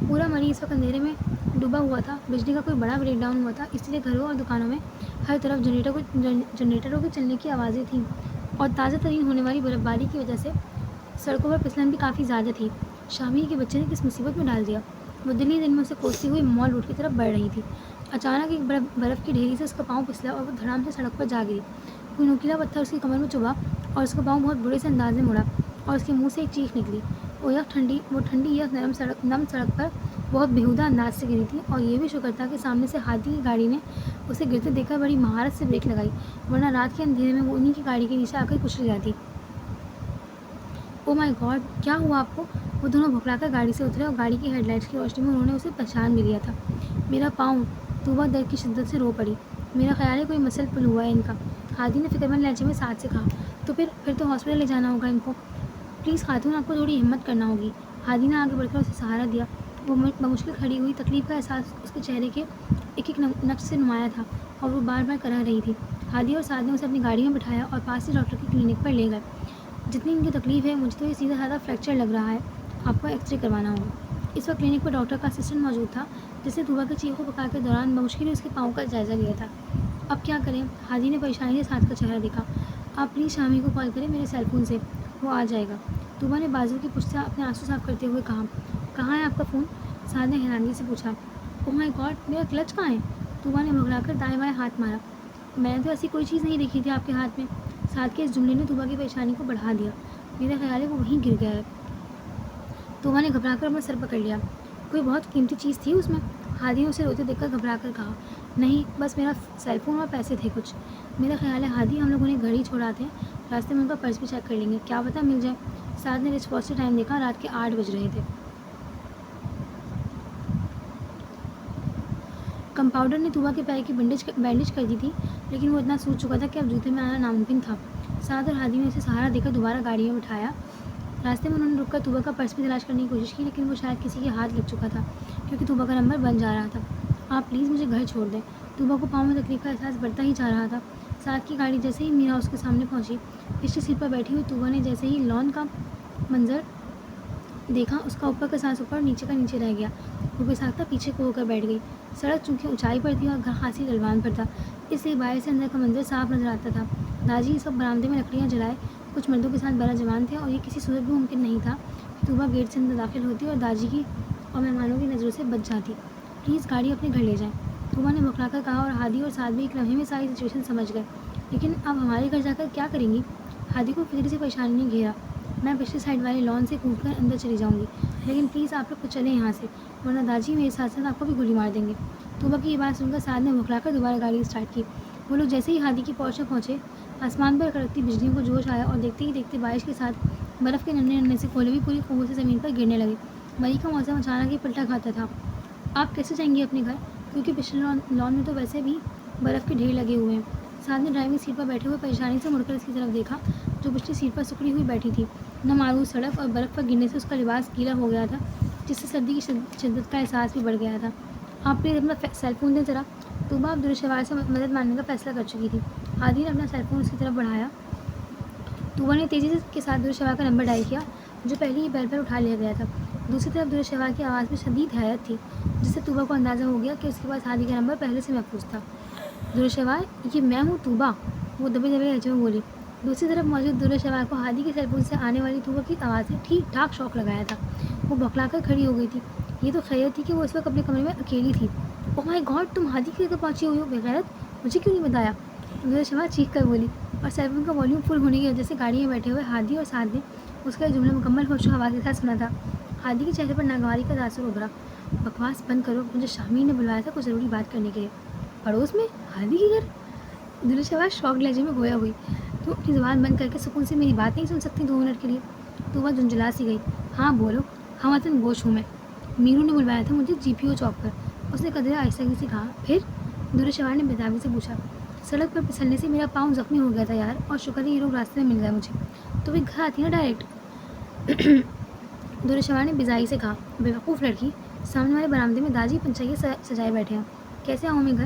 پورا مری اس وقت اندھیرے میں ڈوبا ہوا تھا، بجلی کا کوئی بڑا بریک ڈاؤن ہوا تھا، اس لیے گھروں اور دکانوں میں ہر طرف جنریٹروں کے چلنے کی آوازیں تھیں اور تازہ ترین ہونے والی برف باری کی وجہ سے سڑکوں پر پھسلن بھی کافی زیادہ تھی۔ شامی کے بچے نے کس مصیبت میں ڈال دیا؟ وہ دن ہی دن میں اسے کوستی ہوئی مال روڈ کی طرف بڑھ رہی تھی۔ اچانک ایک برف کی ڈھیری سے اس کا پاؤں پھسلا اور وہ دھڑام سے سڑک پر جا گری۔ کوئی نوکیلا پتھر اس کی کمر میں چبھا اور اس کا پاؤں بہت برے سے انداز میں مڑا اور اس کے منہ سے ایک چیخ نکلی۔ وہ ٹھنڈی نم سڑک پر بہت بےہودہ انداز سے گری تھی اور یہ بھی شکر تھا کہ سامنے سے ہاتھی کی گاڑی نے اسے گرتے دیکھ کر بڑی مہارت سے بریک لگائی، ورنہ رات کے اندھیرے میں وہ انہی کی گاڑی کے نیچے آ کر کچل جاتی۔ او مائی گاڈ، کیا ہوا آپ کو؟ وہ دونوں بھکلا کر گاڑی سے اترے اور گاڑی کی ہیڈ لائٹس کی روشنی میں انہوں نے اسے پہچان بھی لیا تھا۔ میرا پاؤں، طوبا درد کی شدت سے رو پڑی۔ میرا خیال ہے کوئی مسل پل ہوا ہے ان کا، ہادی نے فکر مند لہجے میں ساتھ سے کہا۔ تو پھر تو ہاسپٹل لے جانا ہوگا ان کو۔ پلیز خاتون، آپ کو تھوڑی ہمت کرنا ہوگی۔ ہادی نے آگے بڑھ کر اسے سہارا دیا۔ وہ بمشکل کھڑی ہوئی، تکلیف کا احساس اس کے چہرے کے ایک ایک نقش سے نمایاں تھا اور وہ بار بار کرا رہی تھی۔ ہادی اور سعد نے اسے اپنی گاڑی میں بٹھایا اور پاس ہی ڈاکٹر کی کلینک پر لے گئے۔ جتنی ان کی تکلیف ہے، مجھے تو یہ سیدھا سادہ فریکچر لگ رہا ہے، آپ کو ایکس رے کروانا ہوگا۔ اس وقت کلینک پر ڈاکٹر کا اسسٹنٹ موجود تھا، جس نے طوبا کے چیخوں پکار کے دوران بمشکل اس کے پاؤں کا جائزہ لیا تھا۔ اب کیا کریں؟ ہادی نے پریشانی سے سعد کا چہرہ دیکھا۔ آپ پلیز شامی کو کال کریں میرے سیل فون سے، وہ آ جائے گا۔ طوبا نے بازو کی پشت سے اپنے آنسو صاف کرتے ہوئے کہا۔ کہاں ہے آپ کا فون؟ سعد نے حیرانگی سے پوچھا۔ او مائی گاڈ، میرا کلچ کہاں ہے؟ طوبا نے بھگلا کر دائیں بائیں ہاتھ مارا۔ میں نے تو ایسی کوئی چیز نہیں دیکھی تھی آپ کے ہاتھ میں۔ سعد کے اس جملے نے طوبا کی پریشانی کو بڑھا دیا۔ میرا خیال ہے وہ وہیں گر گیا ہے۔ طوبا نے گھبرا کر اپنا سر پکڑ لیا۔ کوئی بہت قیمتی چیز تھی اس میں؟ ہادی نے اسے روتے دیکھ کر گھبرا کر کہا۔ نہیں، بس میرا سیل فون اور پیسے تھے کچھ۔ میرا خیال ہے ہادی، ہم لوگ انہیں گھر ہی چھوڑاتے ہیں، راستے میں ان کا پرس بھی چیک کر لیں گے، کیا پتہ مل جائے۔ سعد نے رسٹ واچ سے ٹائم دیکھا، رات کے 8 بج رہے تھے۔ کمپاؤنڈر نے طوبا کے پیر کی بینڈیج کر دی تھی، لیکن وہ اتنا سوج چکا تھا کہ اب جوتے میں آنا ناممکن تھا۔ سعد اور ہادی نے اسے سہارا دے کر دوبارہ گاڑی میں بٹھایا۔ راستے میں انہوں نے رک کر طوبا کا پرس بھی تلاش کرنے کی کوشش کی، لیکن وہ شاید کسی کے ہاتھ لگ چکا تھا، کیونکہ طوبا کا نمبر بن جا رہا تھا۔ آپ پلیز مجھے گھر چھوڑ دیں۔ طوبا کو پاؤں میں تکلیف کا احساس بڑھتا ہی جا رہا تھا۔ سعد کی گاڑی جیسے ہی میر ہاؤس کے سامنے پہنچی، پچھلی سیٹ پر بیٹھی ہوئی طوبا نے جیسے ہی لان کا منظر دیکھا، اس کا اوپر کا سانس اوپر اور نیچے کا نیچے رہ گیا۔ وہ بے ساختہ پیچھے کو ہو کر بیٹھ گئی۔ سڑک چونکہ اونچائی پر تھی اور گھر خاصی ڈلوان پر تھا، اس لیے باہر سے اندر کا منظر صاف نظر آتا تھا۔ داجی اس وقت برآمدے میں لکڑیاں جلائے کچھ مردوں کے ساتھ برا جوان تھے اور یہ کسی صورت بھی ممکن نہیں تھا کہ طوبا گیٹ سے اندر داخل ہوتی اور داجی کی اور مہمانوں کی نظروں سے بچ جاتی۔ پلیز گاڑی اپنے گھر لے جائیں، طوبا نے بھکلا کر کہا، اور ہادی اور سعد بھی ایک لمحے میں ساری سچویشن سمجھ گئے۔ لیکن اب ہمارے گھر جا کر کیا کریں گی؟ ہادی کو فکر سے پریشانی نے گھیرا۔ میں پچھلی سائڈ والے لان سے کود کر اندر چلی جاؤں گی، لیکن پلیز آپ لوگ تو چلیں یہاں سے، ورنہ داجی میرے ساتھ ساتھ آپ کو بھی گولی مار دیں گے۔ طوبا کی یہ بات سن کر سعد نے بھکلا کر دوبارہ گاڑی اسٹارٹ کی۔ وہ لوگ جیسے ہی ہادی کی پہنچ میں پہنچے، آسمان پر کڑکتی بجلیوں کو جوش آیا اور دیکھتے ہی دیکھتے بارش کے ساتھ برف کے ننھے ننھے سے گولے بھی پوری قوت سے زمین پر گرنے لگے۔ مئی کا موسم اچانک ہی پلٹا کھاتا تھا۔ آپ کیسے جائیں گے اپنے گھر؟ کیونکہ پچھلے لان میں تو ویسے بھی برف کے ڈھیر لگے ہوئے ہیں۔ سعد نے ڈرائیونگ سیٹ پر بیٹھے ہوئے پریشانی سے مڑ کر اس کی طرف دیکھا، جو پچھلی سیٹ پر سکڑی ہوئی بیٹھی تھی۔ نم آلود سڑک اور برف پر گرنے سے اس کا لباس گیلا ہو گیا تھا، جس سے سردی کی شدت کا احساس بھی بڑھ گیا تھا۔ آپ پلیز اپنا سیل فون دیں ذرا۔ طوبا عبدالشوار سے مدد مانگنے کا فیصلہ کر چکی تھی۔ ہادی نے اپنا سیل فون اس کی طرف بڑھایا۔ طوبا نے تیزی کے ساتھ عبدالشوار کا نمبر ڈائل کیا، جو پہلے ہی بیل پر اٹھا لیا گیا تھا۔ دوسری طرف عبدالشوار کی آواز میں شدید حیرت تھی، جس سے طوبا کو اندازہ ہو گیا کہ اس کے پاس ہادی کا نمبر پہلے سے محفوظ تھا۔ عبدالشوار، یہ میں ہوں طوبا، وہ دبے دبے لہجے میں بولی۔ دوسری طرف موجود عبدالشوار کو ہادی کے سیل فون سے آنے والی طوبا کی آواز نے ٹھیک ٹھاک شوق لگایا تھا۔ وہ بھکلا کر کھڑی ہو گئی تھی۔ یہ تو خیر تھی کہ وہ اس وقت اپنے کمرے میں اکیلی تھی۔ او مائی گاڈ، تم ہادی کے گھر پہنچی ہوئی ہو بغیرت، مجھے کیوں نہیں بتایا؟ عبدالشوار چیخ کر بولی، اور سیل فون کا والیوم فل ہونے کی وجہ سے گاڑی میں بیٹھے ہوئے ہادی اور سعد نے اس کا جملہ مکمل ہوش و حواس کے ساتھ سنا تھا۔ ہادی کے چہرے پر ناگواری کا تاثر ابھرا۔ بکواس بند کرو، مجھے شامی نے بلوایا تھا کچھ ضروری بات کرنے کے لیے۔ پڑوس میں ہادی کے گھر؟ عبدالشوار شوق لہجے میں گویا ہوئی۔ تم اپنی زبان بند کر کے سکون سے میری بات نہیں سن سکتی 2 منٹ کے لیے؟ طوبا جھنجھلا سی گئی۔ ہاں بولو، ہم وطن گوش ہوں میں، میرو نے بلوایا تھا مجھے GPO چوک پر، اس نے قدرے آہستگی سے کہا۔ پھر؟ عبدالشوار نے بےتابی سے پوچھا۔ سڑک پر پھسلنے سے میرا پاؤں زخمی ہو گیا تھا یار، اور شکر ہے یہ لوگ راستے میں مل گئے مجھے، تو وہ گھر آتی نا ڈائریکٹ۔ عبدالشوار نے بزائی سے کہا۔ بیوقوف لڑکی، سامنے والے برآمدے میں داجی پنچیے سجائے بیٹھے ہیں، کیسے آؤں میں گھر؟